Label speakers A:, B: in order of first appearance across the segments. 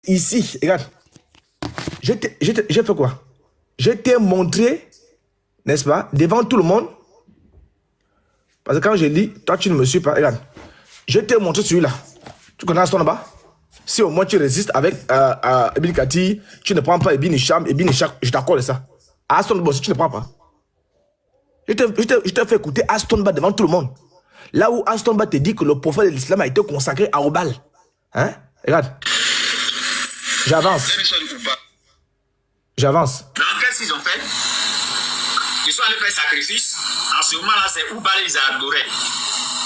A: Ici, regarde. J'ai fait quoi? Je t'ai montré, n'est-ce pas, devant tout le monde. Parce que quand je lis, toi tu ne me suis pas. Regarde. Je t'ai montré celui-là. Tu connais Aston là-bas? Si au moins tu résistes avec Ibn Kati, tu ne prends pas Ibn Hicham, je t'accorde ça. Aston Ba, si tu ne prends pas. Je t'ai fait écouter Aston Ba devant tout le monde. Là où Aston Ba te dit que le prophète de l'islam a été consacré à Oubal. Hein? Regarde. J'avance. J'avance.
B: Donc, qu'est-ce qu'ils ont fait? Ils sont allés faire sacrifice. En ce moment-là, c'est Oubal ils adoraient.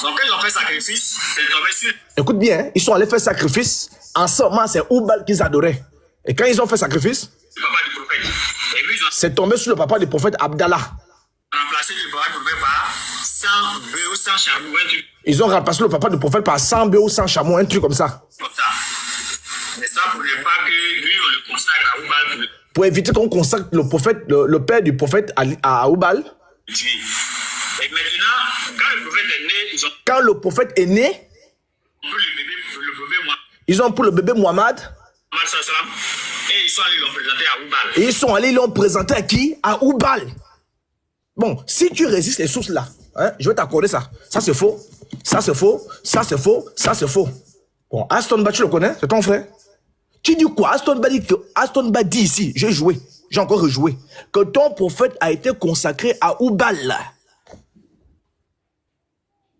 B: Donc, quand ils ont fait sacrifice, c'est tombé sur.
A: Écoute bien, hein? Ils sont allés faire sacrifice. En ce moment, c'est Oubal qu'ils adoraient. Et quand ils ont fait sacrifice,
B: Le papa du prophète. Et puis, ils ont
A: c'est tombé sur le papa du prophète Abdallah.
B: remplacé le papa du prophète par 100 bœufs ou 100 chameaux, un truc
A: Ils ont remplacé le papa du prophète par 100 bœufs ou 100 chameaux, un truc comme ça.
B: comme ça. Mais ça pour ne pas que lui, on le consacre à Oubal pour le
A: Pour éviter qu'on consacre le prophète, le père du prophète à Oubal.
B: tuer. Et maintenant, quand le prophète est né, ils ont
A: Quand le prophète est né,
B: pris le bébé moi,
A: ils ont pris le bébé Mohammed
B: et ils sont allés l'ont présenté à Oubal.
A: et ils sont allés, ils l'ont présenté à qui? À Oubal. Bon, si tu résistes les sources là, hein, je vais t'accorder ça. Ça c'est faux, ça c'est faux, ça c'est faux, ça c'est faux. Bon, Aston Ba, tu le connais? C'est ton frère? Tu dis quoi? Aston Ba dit ici, j'ai joué, j'ai encore rejoué, que ton prophète a été consacré à Oubal.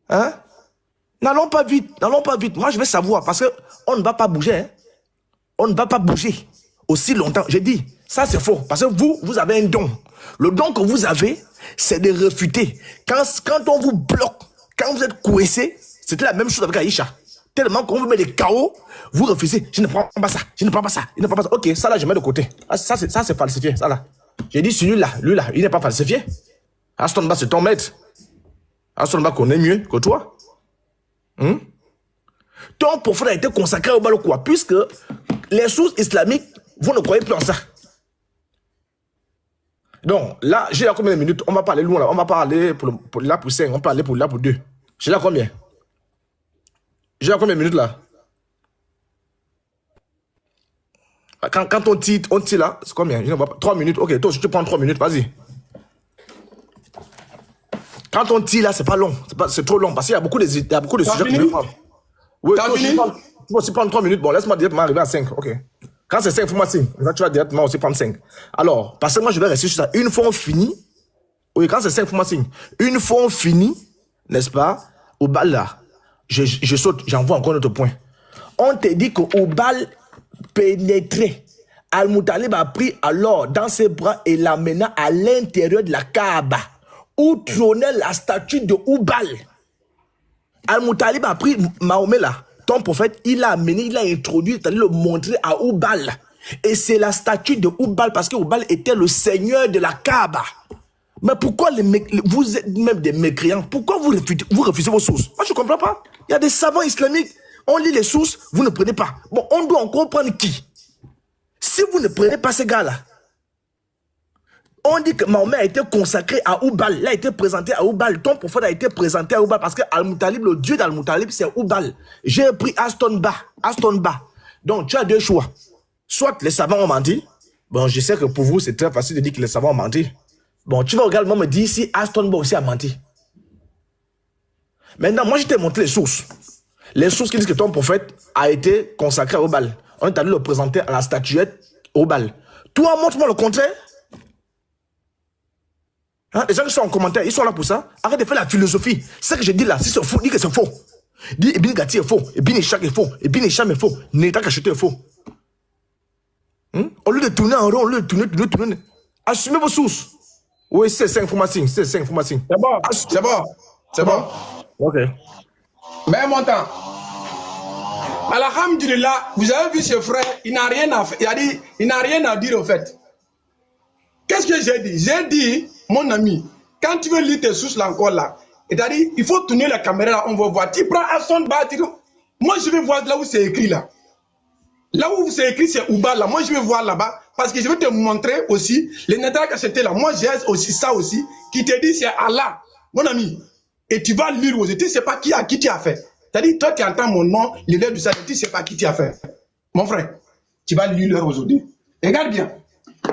A: Hein? N'allons pas vite, n'allons pas vite. Moi, je vais savoir parce qu'on ne va pas bouger. Hein? On ne va pas bouger aussi longtemps. J'ai dit, ça c'est faux. Parce que vous avez un don. Le don que vous avez, c'est de refuter. Quand on vous bloque, quand vous êtes coincé, c'était la même chose avec Aïcha. Tellement qu'on vous met des chaos, vous refusez. Je ne prends pas ça, je ne prends pas ça, je ne prends pas ça. Ok, ça là, je mets de côté. Ah, ça c'est falsifié, ça là. J'ai dit, celui-là, lui-là, il n'est pas falsifié. Aston Ba, c'est ton maître. Aston Ba connaît mieux que toi. Ton prophète a été consacré au bal quoi? Puisque les sources islamiques, vous ne croyez plus en ça. Donc là, j'ai là combien de minutes? On va parler loin là. On va parler pour là pour 5, on va parler pour là pour 2. J'ai là combien? J'ai là combien de minutes là? Quand on tire là, c'est combien? Je ne vois pas. 3 minutes. Ok, toi, si tu prends 3 minutes, vas-y. Quand on tire là, c'est pas long. C'est trop long parce qu'il y a beaucoup de sujets que je vais prendre. Oui, toi, tu peux aussi prendre 3 minutes. Bon, laisse-moi directement arriver à 5. Ok. Quand c'est 5, il faut moi signe. Ça, tu vas directement aussi prendre 5. Alors, parce que moi, je vais rester sur ça. Une fois on finit, oui, quand c'est 5, il faut moi signe. Une fois on finit, n'est-ce pas, au bal là, je saute, j'envoie encore un autre point. On te dit qu'au bal pénétrait. Al-Moutalib a pris alors dans ses bras et l'amena à l'intérieur de la Kaaba, où trônait la statue de Oubal. Al-Moutalib a pris Mahomet là, ton prophète, il l'a amené, il l'a introduit, c'est-à-dire le montrer à Oubal. Et c'est la statue de Oubal, parce que Oubal était le seigneur de la Kaaba. Mais pourquoi vous êtes même des mécréants? Pourquoi vous refusez vos sources? Moi je ne comprends pas. Il y a des savants islamiques, on lit les sources, vous ne prenez pas. Bon, on doit en comprendre qui? Si vous ne prenez pas ces gars-là, on dit que Mahomet a été consacré à Oubal, il a été présenté à Oubal, ton prophète a été présenté à Oubal parce que Al-Moutalib, le dieu d'Al-Moutalib, c'est Oubal. J'ai pris Aston Ba. Donc tu as deux choix. Soit les savants ont menti. Bon, je sais que pour vous, c'est très facile de dire que les savants ont menti. Bon, tu vas également me dire si Aston Ba aussi a menti. Maintenant, moi je t'ai montré les sources. Les sources qui disent que ton prophète a été consacré à Oubal. On est allé le présenter à la statuette Oubal. Toi, montre-moi le contraire. Hein, les gens qui sont en commentaire, ils sont là pour ça. Arrête de faire la philosophie. Ce que je dis là, si c'est faux, dis que c'est faux. Dis Ibn Gati est faux, Ibn Ishaq est faux, Ibn Hicham est faux, Neta Kacheté est faux. Au lieu de tourner en rond, au lieu de tourner, assumez vos sources. Oui, c'est 5 informations, c'est 5 informations.
C: C'est bon, c'est bon, c'est bon.
A: Ok.
C: Mais mon temps. Alhamdulillah, vous avez vu ce frère, il n'a rien à faire. Il n'a rien à dire au fait. Qu'est-ce que j'ai dit? J'ai dit, mon ami, quand tu veux lire tes sources là encore là, c'est-à-dire, il faut tourner la caméra là, on va voir. Tu prends Aston Ba, moi je vais voir là où c'est écrit là. Là où c'est écrit, c'est Ouba là. Moi je vais voir là-bas, parce que je vais te montrer aussi, les Neta Kacheté là. Moi j'ai aussi ça aussi, qui te dit c'est Allah, mon ami. Et tu vas lire aussi, tu ne sais pas qui tu as fait. C'est-à-dire, toi tu entends mon nom, le leader du salut, tu ne sais pas qui tu as fait. Mon frère. tu vas lui leur aujourd'hui. Regarde bien.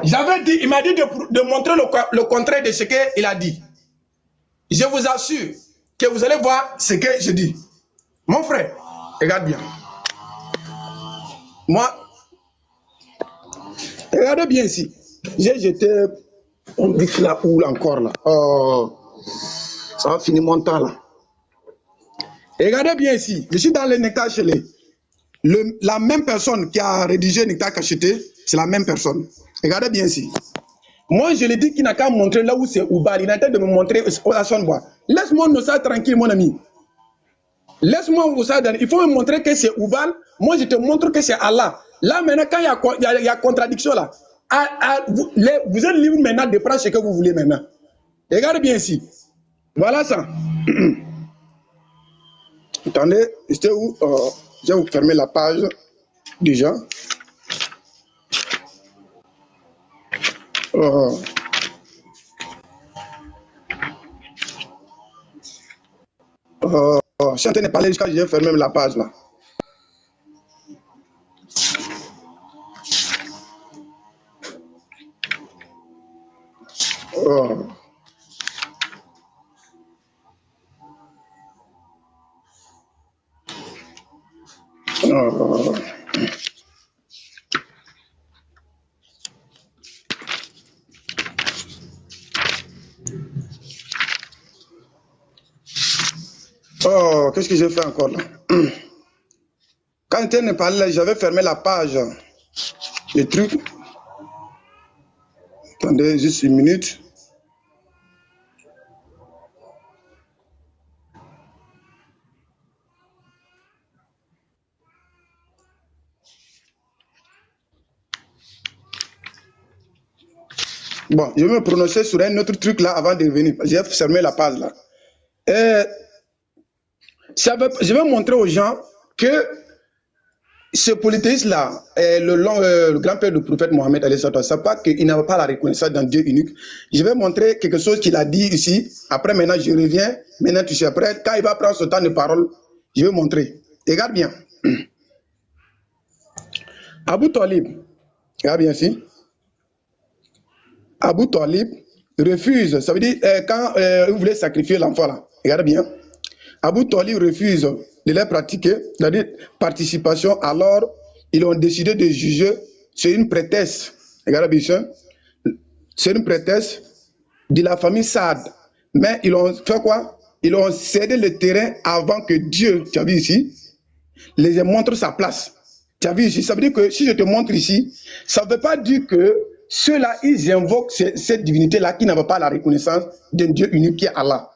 C: J'avais dit, il m'a dit de montrer le contraire de ce qu'il a dit. Je vous assure que vous allez voir ce que je dis. Mon frère, regarde bien. Moi, regardez bien ici. J'ai jeté, on dit que la houle encore là. Oh, ça va finir mon temps là. Regardez bien ici. Je suis dans le Nectar Chelé. La même personne qui a rédigé Nectar Cacheté, c'est la même personne. Regardez bien ici. Moi, je lui dis qu'il n'a qu'à montrer là où c'est Oubal. Il a tenté de me montrer à son bois. Laisse-moi nous ça tranquille, mon ami. Laisse-moi vous ça. Il faut me montrer que c'est Oubal. Moi, je te montre que c'est Allah. Là, maintenant, quand il y a contradiction là, vous êtes libre maintenant de prendre ce que vous voulez maintenant. Regardez bien ici. Voilà ça. Attendez, c'était où? Je vais vous fermer la page déjà. Je suis en train de parler jusqu'à je vais fermer la page là. Qu'est-ce que j'ai fait encore là? Quand elle ne parlait là, j'avais fermé la page. Les trucs. Attendez juste une minute. Bon, je vais me prononcer sur un autre truc là avant de revenir. J'ai fermé la page là. Je vais montrer aux gens que ce polythéiste-là, le grand-père du prophète Mohammed, c'est pas qu'il n'a pas la reconnaissance d'un Dieu unique. Je vais montrer quelque chose qu'il a dit ici. Après, maintenant, je reviens. Maintenant, tu sais, après, quand il va prendre ce temps de parole, je vais montrer. Regarde bien. Abu Talib, regarde bien ici. Abu Talib refuse. Ça veut dire, quand vous voulez sacrifier l'enfant là, regarde bien. Abu Talib refuse de les pratiquer, c'est-à-dire participation, alors ils ont décidé de juger, c'est une prétexte, regardez bien, c'est une prétexte de la famille Saad, mais ils ont fait quoi? Ils ont cédé le terrain avant que Dieu, tu as vu ici, les montre sa place. Tu as vu ici, ça veut dire que si je te montre ici, ça ne veut pas dire que ceux-là, ils invoquent cette divinité-là qui n'a pas la reconnaissance d'un Dieu unique qui est Allah.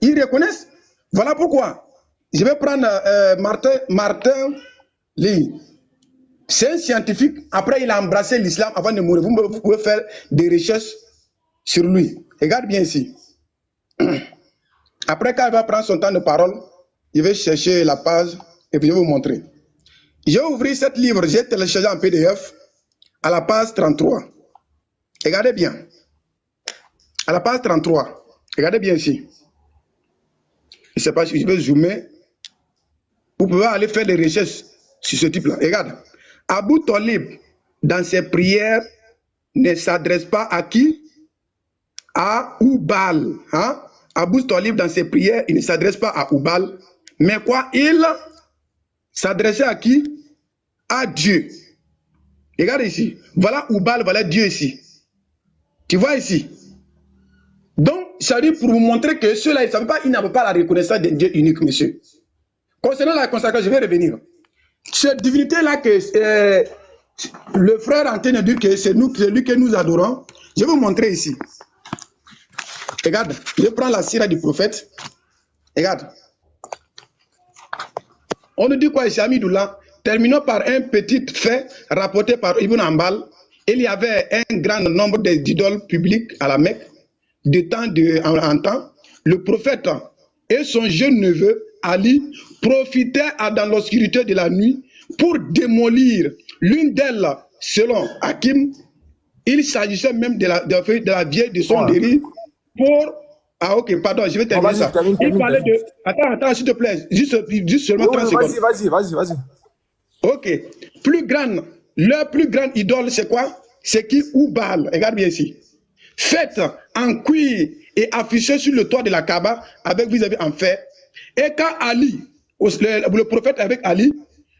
C: Ils reconnaissent. Voilà pourquoi je vais prendre Martin Lee. C'est un scientifique. Après, il a embrassé l'islam avant de mourir. Vous pouvez faire des recherches sur lui. Regarde bien ici. Après, quand il va prendre son temps de parole, je vais chercher la page et puis je vais vous montrer. Je vais ouvrir ce livre. J'ai téléchargé en PDF à la page 33. Regardez bien. À la page 33. Regardez bien ici. Je ne sais pas si je vais zoomer. Vous pouvez aller faire des recherches sur ce type-là. Regarde. Abu Talib, dans ses prières, ne s'adresse pas à qui? À Oubal. Hein? Abu Talib, dans ses prières, il ne s'adresse pas à Oubal. Mais quoi? Il s'adressait à qui? À Dieu. Regarde ici. Voilà Oubal, voilà Dieu ici. Tu vois ici? Donc, ça dit pour vous montrer que ceux-là, ils n'avaient pas la reconnaissance d'un Dieu unique, monsieur. Concernant la consacration, je vais revenir. Cette divinité-là que le frère est en train de dire que c'est lui que nous adorons, je vais vous montrer ici. Regarde, je prends la sira du prophète. Regarde. On nous dit quoi ici, Amidoullah? Terminons par un petit fait rapporté par Ibn Ambal. Il y avait un grand nombre d'idoles publiques à la Mecque. De temps en temps, le prophète et son jeune neveu Ali profitaient dans l'obscurité de la nuit pour démolir l'une d'elles. Selon Hakim, il s'agissait même de la vieille de son délit pour... Ah ok, pardon, je vais terminer ça. Il parlait de... Attends, s'il te plaît, juste seulement 30 secondes.
A: Vas-y.
C: Ok, plus grande Leur plus grande idole, c'est quoi? C'est qui? Oubal. Regarde bien ici. Faite en cuir et affichée sur le toit de la Kaaba avec vis-à-vis en fer. Et quand Ali, le prophète avec Ali,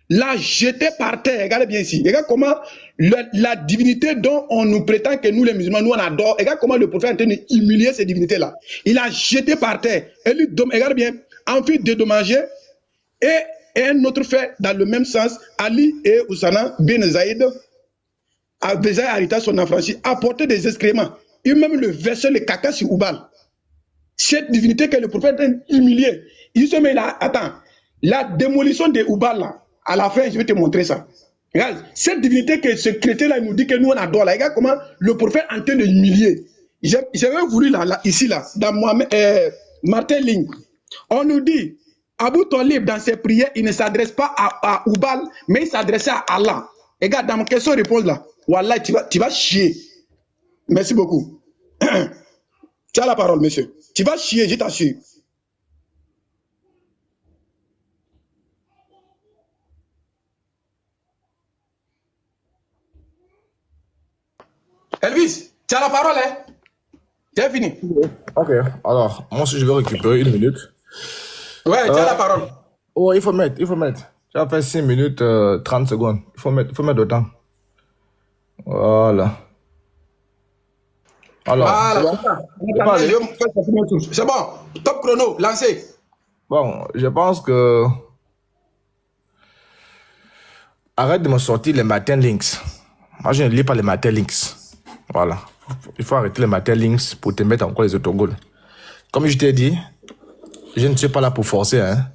C: l'a jeté par terre. Regardez bien ici. Regarde comment la divinité dont on nous prétend que nous les musulmans, nous on adore. Regarde comment le prophète est en train d'humilier ces divinités-là. Il l'a jeté par terre. Et lui, regarde bien, ensuite dédommagé. Et un autre fait dans le même sens, Ali et Oussana bin Zaïd, Zaïd Arita, son affranchi, apportaient des excréments. Et même le verset, le caca sur Oubal. Cette divinité que le prophète a humiliée. Il se met là, attends, la démolition de Oubal là, à la fin, je vais te montrer ça. Regarde, cette divinité que ce chrétien-là nous dit que nous on adore, là, regarde comment le prophète est en train de l'humilier. J'avais voulu là, ici, là, dans Martin Ling, on nous dit, Abu Talib, dans ses prières, il ne s'adresse pas à Oubal, mais il s'adressait à Allah. Regarde, dans ma question-réponse là, Wallah, tu vas chier. Merci beaucoup. Tu as la parole, monsieur. Tu vas chier, je t'assure. Elvis, tu as la parole, hein? C'est fini.
A: Ok, alors, moi aussi je vais récupérer 1 minute.
C: Ouais, tu as la parole.
A: Oh, il faut mettre. Tu as fait 6 minutes 30 secondes. Il faut mettre autant. Voilà. Alors,
C: c'est bon. Top chrono, lancé.
A: Bon, je pense que... Arrête de me sortir les Martin Links. Moi, je ne lis pas les Martin Links. Voilà. Il faut arrêter les Martin Links pour te mettre encore les autogols. Comme je t'ai dit, je ne suis pas là pour forcer. Hein.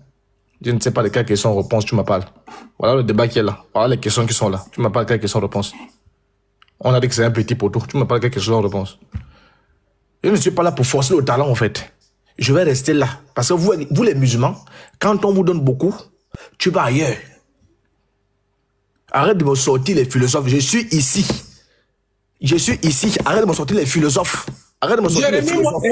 A: Je ne sais pas de quelles questions-réponses tu m'appelles. Voilà le débat qui est là. Voilà les questions qui sont là. Tu m'appelles quelles questions-réponses. On a dit que c'est un petit poteau. Tu m'appelles quelles questions-réponses. Je ne suis pas là pour forcer le talent en fait. Je vais rester là. Parce que vous les musulmans, quand on vous donne beaucoup, tu vas ailleurs. Arrête de me sortir les philosophes. Je suis ici. Arrête de me sortir les philosophes. Arrête de me sortir les philosophes.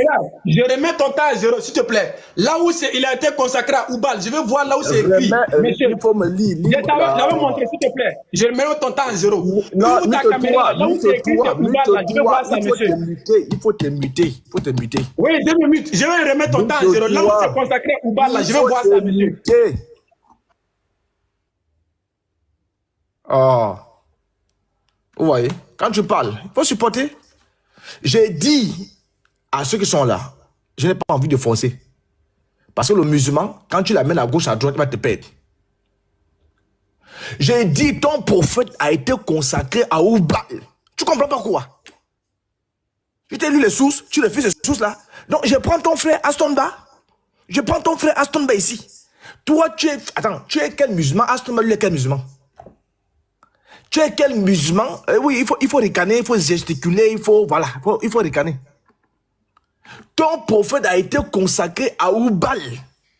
C: Je remets ton temps à 0, s'il te plaît. Là où il a été consacré à Oubal, je veux voir là où c'est écrit. Monsieur,
A: il faut me lire.
C: Je t'avais montré, s'il te plaît. Je remets ton temps à 0.
A: Non,
C: ta caméra, là où c'est écrit c'est Oubal, là, je veux voir ça, monsieur.
A: Il faut te muter.
C: Oui, je me mute. Je vais remettre ton temps à 0. Là où c'est consacré à Oubal, là, je veux voir ça, monsieur.
A: Oh. Vous voyez, quand tu parles, il faut supporter. J'ai dit à ceux qui sont là, je n'ai pas envie de forcer. Parce que le musulman, quand tu l'amènes à gauche, à droite, il va te perdre. J'ai dit, ton prophète a été consacré à Oubal. Tu comprends pas quoi? Je t'ai lu les sources, tu les fais ces sources-là. Donc, je prends ton frère Astonba. Je prends ton frère Astonba ici. Toi, tu es... Attends, tu es quel musulman? Astonba, lui, est quel musulman? Tu es quel musulman? Oui, il faut ricaner, il faut gesticuler, il faut ricaner. Ton prophète a été consacré à Oubal.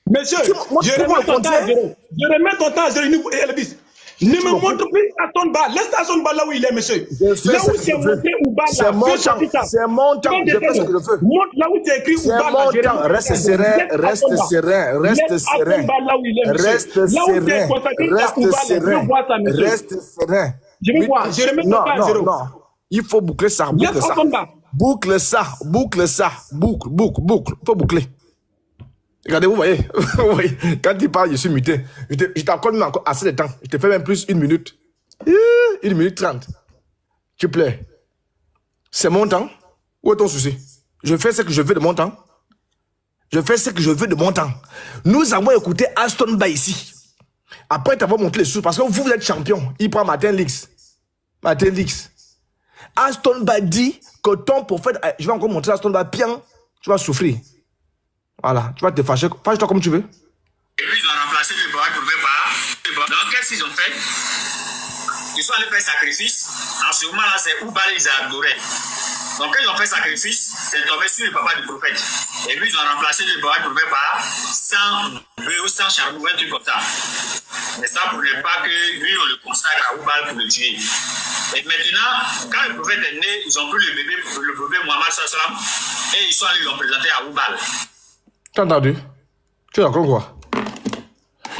C: Monsieur, je remets ton temps à 0. Je remets ton temps à 0, Elvis. Ne me montre plus Astonba. Laisse Astonba là où il est, monsieur. Là où c'est montré Oubal,
A: c'est mon temps. C'est mon temps. Je fais ce que je veux.
C: Montre là où c'est écrit Oubal.
A: C'est mon temps. Reste serein. Reste serein. Reste serein. Reste serein. Reste serein.
C: Je vais voir. Je remets ton temps à 0.
A: Non. Il faut boucler ça. Boucle ça. Boucle ça. Boucle. Il faut boucler. Regardez, vous voyez, quand il parle, je suis muté. Je t'accorde même encore assez de temps. Je te fais même plus 1 minute. 1 minute 30. Tu plais. C'est mon temps. Où est ton souci? Je fais ce que je veux de mon temps. Nous avons écouté Astonba ici. Après t'avoir montré les sous, parce que vous êtes champion. Il prend Martin Lix. Astonba dit que ton prophète, je vais encore montrer Astonba bien, tu vas souffrir. Voilà, tu vas te fâcher. Fâche-toi comme tu veux.
B: Et puis ils ont remplacé le bois pour le bar. Donc qu'est-ce qu'ils ont fait? Ils sont allés faire sacrifice. En ce moment-là, c'est Oubal, ils adoraient. Donc quand ils ont fait sacrifice, c'est tombé sur le papa du prophète. Et puis ils ont remplacé le bois pour le bar sans bœuf, sans charbon, un truc comme ça. Mais ça pour ne pas que lui, on le consacre à Oubal pour le tuer. Et maintenant, quand le prophète est né, ils ont pris le bébé Mohammed sallam et ils sont allés le présenter à Oubal.
A: Tu as entendu? Tu es encore quoi?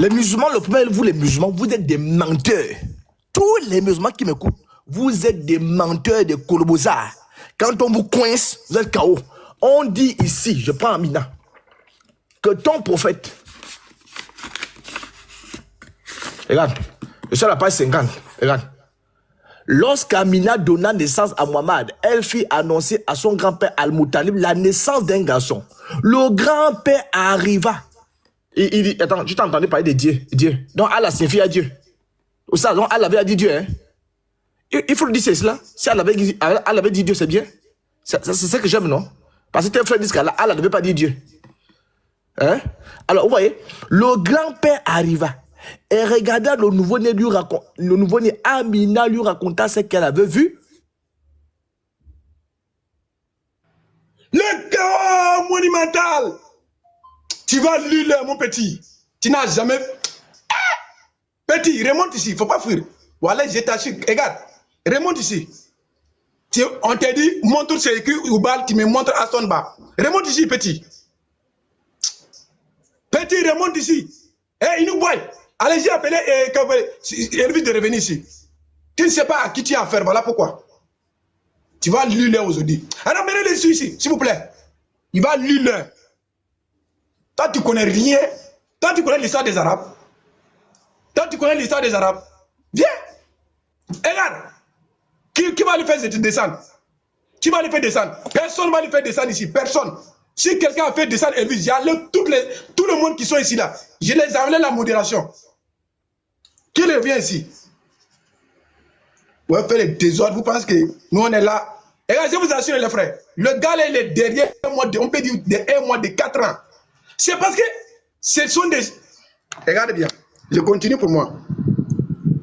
A: Les musulmans, le problème, vous les musulmans, vous êtes des menteurs. Tous les musulmans qui m'écoutent, vous êtes des menteurs, des colobosards. Quand on vous coince, vous êtes KO. On dit ici, je prends Amina, que ton prophète, regarde, je suis à la page 50, regarde. Lorsqu'Amina donna naissance à Muhammad, elle fit annoncer à son grand-père Al-Muttalib la naissance d'un garçon. Le grand-père arriva. Il dit, attends, tu t'es entendu parler de Dieu. Donc Allah signifie à Dieu. Ou ça, donc Allah avait dit Dieu. Hein? Il faut le dire, c'est cela. Si Allah avait dit Dieu, c'est bien. C'est ça que j'aime, non? Parce que tes frères disent qu'Allah ne veut pas dire Dieu. Hein? Alors, vous voyez, le grand-père arriva. Et regarda le nouveau-né Amina lui raconta ce qu'elle avait vu.
C: Le chaos monumental. Tu vas lire, mon petit. Tu n'as jamais... Petit, remonte ici, il ne faut pas fuir. Voilà, je t'assure. Regarde, remonte ici. On t'a dit, montre c'est écrit Oubal, tu me montres à son bas. Remonte ici, petit. Petit, remonte ici. Eh, Inouboy, allez-y appeler Elvis de revenir ici. Tu ne sais pas à qui tu as affaire, voilà pourquoi. Tu vas lire aujourd'hui. Alors, menez-les ici, s'il vous plaît. Il va lire. Toi, tu connais rien. Toi, tu connais l'histoire des Arabes. Toi, tu connais l'histoire des Arabes. Viens. Regarde. Qui va lui faire descendre? Qui va lui faire descendre? Personne ne va lui faire descendre ici. Personne. Si quelqu'un a fait descendre Elvis, il y a tout le monde qui sont ici là. Je les enlève la modération. Qui revient ici? Vous faites les désordres. Vous pensez que nous on est là? Et là, je vous assure les frères, le gars là il est derrière moi, on peut dire de 1 mois, de 4 ans. C'est parce que ce sont des... Regardez bien. Je continue pour moi.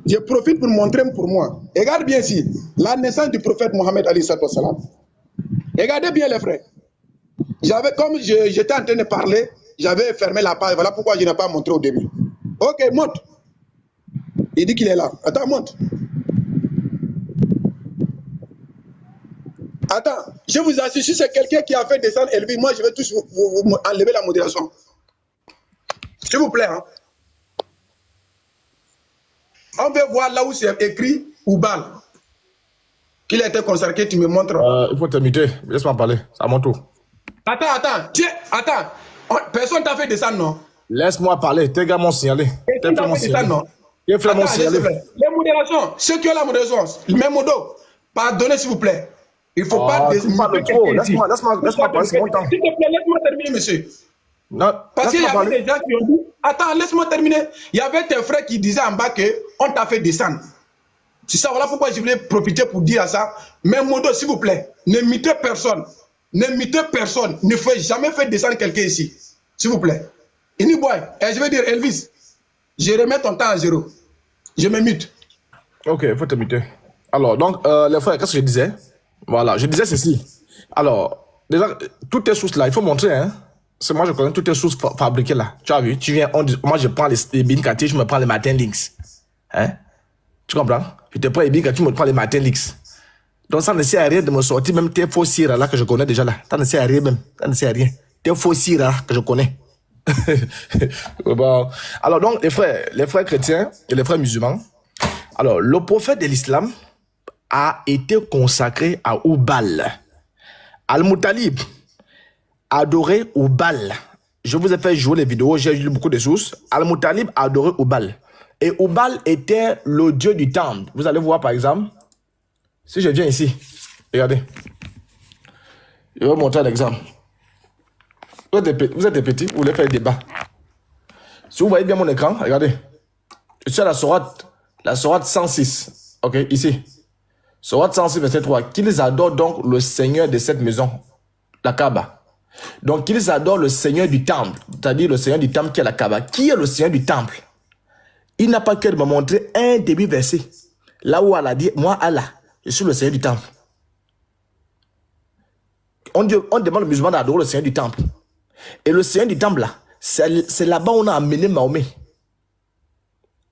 C: Je profite pour montrer pour moi. Regarde bien ici. La naissance du prophète Mohammed Ali Sallallahu Alaihi Wasallam. Regardez bien les frères. Comme j'étais en train de parler, j'avais fermé la page. Voilà pourquoi je n'ai pas montré au début. Ok, monte. Il dit qu'il est là. Attends, monte. Attends, je vous assure, si c'est quelqu'un qui a fait descendre Elvis, moi je vais tous vous enlever la modération. S'il vous plaît. Hein. On veut voir là où c'est écrit Oubal. Qu'il a été consacré, tu me montres.
A: Il faut te muter. Laisse-moi parler. C'est à mon tour.
C: Attends. Tiens, attends. Personne t'a fait descendre, non?
A: Laisse-moi parler. Tes gars m'ont signalé.
C: Tes frères m'ont signalé.
A: Tes frères m'ont signalé.
C: Les modérations, ceux qui ont la modération, mes modos, pardonnez s'il vous plaît. Il ne faut pas...
A: Tu parles trop. Laisse-moi parler, c'est mon temps.
C: S'il te plaît, laisse-moi terminer, monsieur.
A: Non,
C: parce qu'il y avait des gens qui ont dit, attends, laisse-moi terminer. Il y avait tes frères qui disaient en bas qu'on t'a fait descendre. C'est ça, voilà pourquoi je voulais profiter pour dire à ça. Mais modo, s'il vous plaît, ne mitez personne. Ne mitez personne. Ne faites jamais faire descendre quelqu'un ici. S'il vous plaît. Anyboy, je vais dire Elvis, je remets ton temps à 0. Je me mute.
A: Ok, il faut te muter. Alors, donc, les frères, qu'est-ce que je disais? Voilà, je disais ceci. Alors, déjà, toutes tes sources là, il faut montrer, hein. C'est moi, je connais toutes tes sources fabriquées là. Tu as vu, tu viens, moi je prends les Binkati, je me prends les Martin Links. Hein? Tu comprends? Je te prends les Binkati, tu me prends les Martin Links. Donc ça ne sert à rien de me sortir même tes faux cires là que je connais déjà là. Ça ne sert à rien même. Ça ne sert à rien. Tes faux cires là que je connais. Bon. Alors donc, les frères chrétiens et les frères musulmans. Alors, le prophète de l'islam a été consacré à Oubal. Al-Muttalib adorait Oubal. Je vous ai fait jouer les vidéos, j'ai lu beaucoup de sources. Al-Muttalib adorait Oubal. Et Oubal était le dieu du temple. Vous allez voir par exemple, si je viens ici, regardez. Je vais vous montrer un exemple. Vous êtes des petits, vous voulez faire le débat. Si vous voyez bien mon écran, regardez. Je suis à la sourate 106. Ok, ici. Sourate 106, verset 3. Qu'ils adorent donc le Seigneur de cette maison, la Kaaba. Donc, qu'ils adorent le Seigneur du temple, c'est-à-dire le Seigneur du temple qui est la Kaaba. Qui est le Seigneur du temple? Il n'a pas qu'à me montrer un début verset. Là où Allah dit, moi Allah, je suis le Seigneur du temple. On demande aux musulmans d'adorer le Seigneur du temple. Et le Seigneur du temple là, c'est là-bas où on a amené Mahomet.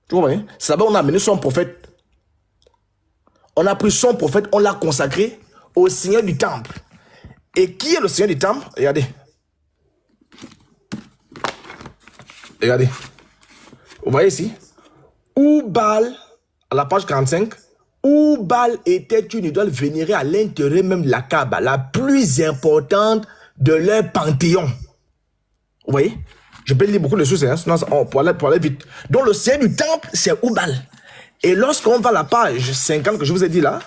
A: Tu comprends? C'est là-bas où on a amené son prophète. On a pris son prophète, on l'a consacré au Seigneur du temple. Et qui est le Seigneur du temple? Regardez. Regardez. Vous voyez ici? Oubal à la page 45, Oubal était une idole vénérée à l'intérieur même de la Kaaba, la plus importante de leur panthéon. Vous voyez? Je peux lire beaucoup de choses, hein, sinon pour aller vite. Donc le seigneur du temple, c'est Oubal. Et lorsqu'on va à la page 50 que je vous ai dit là,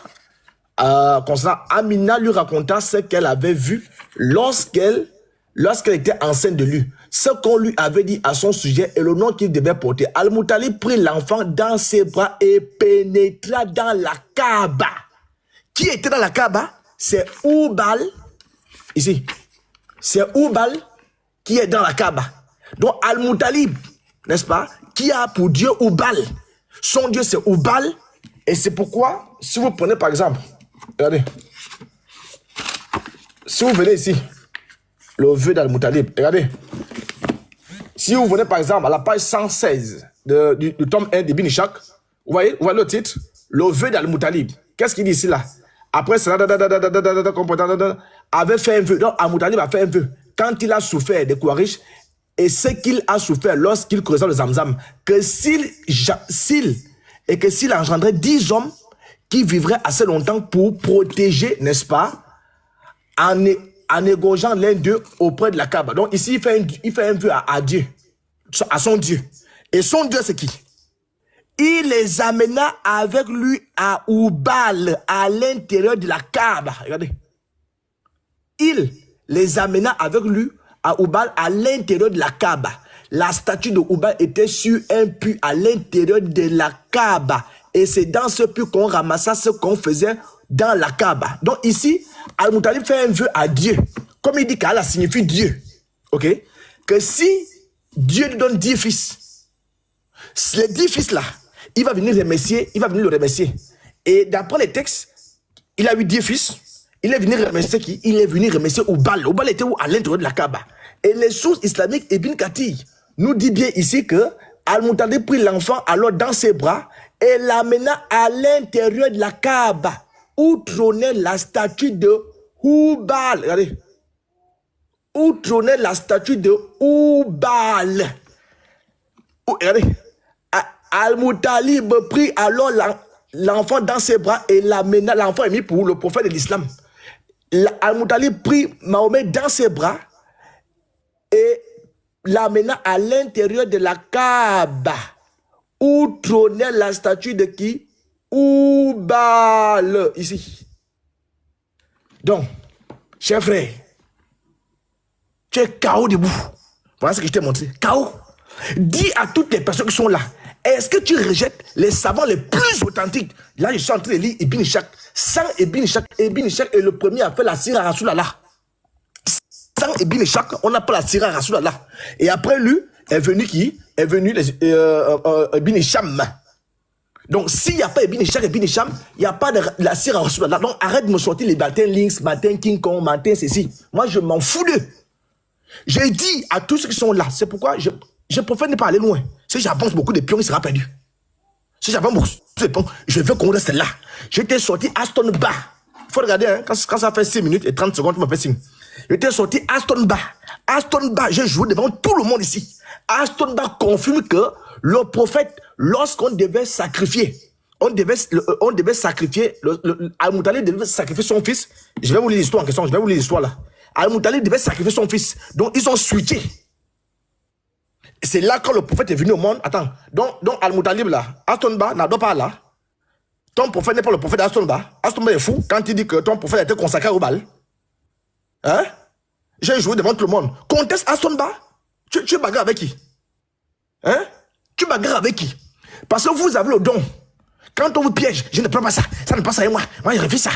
A: concernant Amina lui raconta ce qu'elle avait vu lorsqu'elle était enceinte de lui. Ce qu'on lui avait dit à son sujet et le nom qu'il devait porter. Al-Moutalib prit l'enfant dans ses bras et pénétra dans la Kaaba. Qui était dans la Kaaba? C'est Oubal. Ici. C'est Oubal qui est dans la Kaaba. Donc Al-Moutalib, n'est-ce pas, qui a pour Dieu Oubal. Son Dieu c'est Oubal. Et c'est pourquoi, si vous prenez par exemple, regardez, si vous venez ici, le vœu d'Al-Moutalib, regardez, si vous venez par exemple à la page 116 du tome 1 d'Ibn Ishaq, vous voyez le titre, le vœu d'Al-Moutalib. Qu'est-ce qu'il dit ici là? Après cela, avait fait un vœu. Donc Al-Moutalib a fait un vœu. Quand il a souffert des Kouarish, et ce qu'il a souffert lorsqu'il creusait le Zamzam, que s'il engendrait 10 hommes qui vivraient assez longtemps pour protéger, n'est-ce pas, en égorgeant l'un d'eux auprès de la Kaaba. Donc ici, il fait un vœu à Dieu, à son Dieu. Et son Dieu, c'est qui? Il les amena avec lui à Oubal, à l'intérieur de la Kaaba. Regardez. Il les amena avec lui à Oubal, à l'intérieur de la Kaaba. La statue de Oubal était sur un puits à l'intérieur de la Kaaba. Et c'est dans ce puits qu'on ramassa ce qu'on faisait dans la Kaaba. Donc ici, Al-Moutalib fait un vœu à Dieu. Comme il dit qu'Allah signifie Dieu. Ok? Que si Dieu lui donne 10 fils, les 10 fils là, il va venir le remercier. Et d'après les textes, il a eu 10 fils. Il est venu remercier qui? Il est venu remercier Oubal. Oubal était où? À l'intérieur de la Kaaba. Et les sources islamiques, Ibn Kathir nous dit bien ici que Al-Moutalib prit l'enfant alors dans ses bras et l'amena à l'intérieur de la Kaaba où trônait la statue de Oubal. Regardez. Où trônait la statue de Oubal. Regardez. Al-Moutalib prit alors l'enfant dans ses bras et l'amena. L'enfant est mis pour le prophète de l'islam. Al-Moutalib prit Mahomet dans ses bras et l'amena à l'intérieur de la Kaaba où trônait la statue de qui? Oubal. Ici. Donc, cher frère, tu es KO debout. Voilà ce que je t'ai montré. KO. Dis à toutes les personnes qui sont là, est-ce que tu rejettes les savants les plus authentiques? Là, je suis en train de lire Ibn Ishaq. Sans Ibn Ishaq, Ibn Ishaq est le premier à faire la sira à Rasulallah. Sans Ibn Ishaq, on n'a pas la sira à Rasulallah. Et après lui, est venu qui? Est venu Ibn Hisham. Donc, s'il n'y a pas Ibn Ishaq et Ibn Hisham, il n'y a pas de la sira à Rasulallah. Donc, arrête de me sortir les Martin Lynx, Martin King Kong, Martin ceci. Moi, je m'en fous d'eux. J'ai dit à tous ceux qui sont là, c'est pourquoi je préfère ne pas aller loin. Si j'avance beaucoup de pions, il sera perdu. Si j'avance beaucoup de pions, je veux qu'on reste là. J'étais sorti Aston Bar. Il faut regarder, hein, quand ça fait 6 minutes et 30 secondes, tu me fais signe. J'étais sorti Aston Bar. Aston Bar, j'ai joué devant tout le monde ici. Aston Bar confirme que le prophète, lorsqu'on devait sacrifier, on devait sacrifier, Al-Moutalib devait sacrifier son fils. Je vais vous lire l'histoire en question, je vais vous lire l'histoire là. Al-Moutalib devait sacrifier son fils. Donc, ils ont switché. C'est là quand le prophète est venu au monde. Attends, donc Al-Moutalib là, Aston Bar n'adore pas là. Ton prophète n'est pas le prophète d'Aston Bar. Aston Bar est fou quand il dit que ton prophète a été consacré au Baal. Hein? J'ai joué devant tout le monde. Conteste Aston Bar. Tu bagarres avec qui? Hein? Tu bagarres avec qui? Parce que vous avez le don. Quand on vous piège, je ne prends pas ça. Ça ne passe pas avec moi. Moi, je refais ça.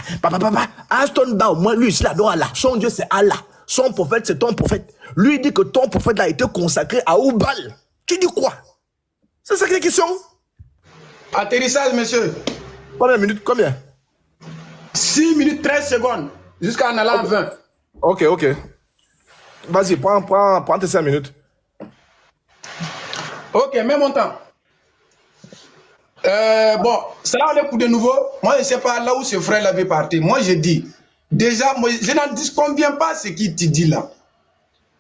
A: Aston Bar, moi, lui, il adore Allah. Son Dieu, c'est Allah. Son prophète, c'est ton prophète. Lui, il dit que ton prophète a été consacré à Oubal. Tu dis quoi? C'est ça qui est la question?
C: Atterrissage, monsieur.
A: Combien de minutes? Combien?
C: 6 minutes 13 secondes. Jusqu'à en allant à 20.
A: Ok. Vas-y, prends tes 5 minutes.
C: Ok, mets mon temps. Bon, ça là, on est pour de nouveau. Moi, je ne sais pas là où ce frère l'avait parti. Moi, je dis, déjà, moi, je n'en disconviens pas ce qu'il te dit là.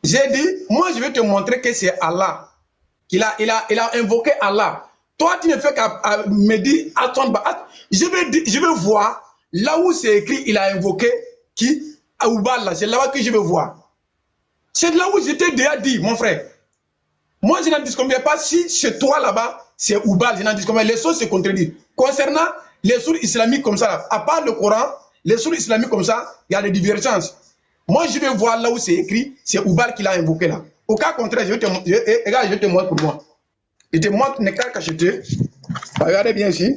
C: J'ai dit, moi, je vais te montrer que c'est Allah. Il a invoqué Allah. Toi, tu ne fais qu'à me dire, attends, je vais voir, là où c'est écrit, il a invoqué qui? Aoubal, là, c'est là-bas que je vais voir. C'est là où je t'ai déjà dit, mon frère. Moi, je n'en disconviens pas si chez toi, là-bas, c'est Oubal, je n'en disconviens pas. Les sources se contredisent. Concernant les sources islamiques comme ça, là, à part le Coran, les sources islamiques comme ça, il y a des divergences. Moi, je vais voir là où c'est écrit, c'est Oubal qui l'a invoqué là. Au cas contraire, je te montre pour moi. Je te montre ne qu'à cacheter. Regardez bien ici.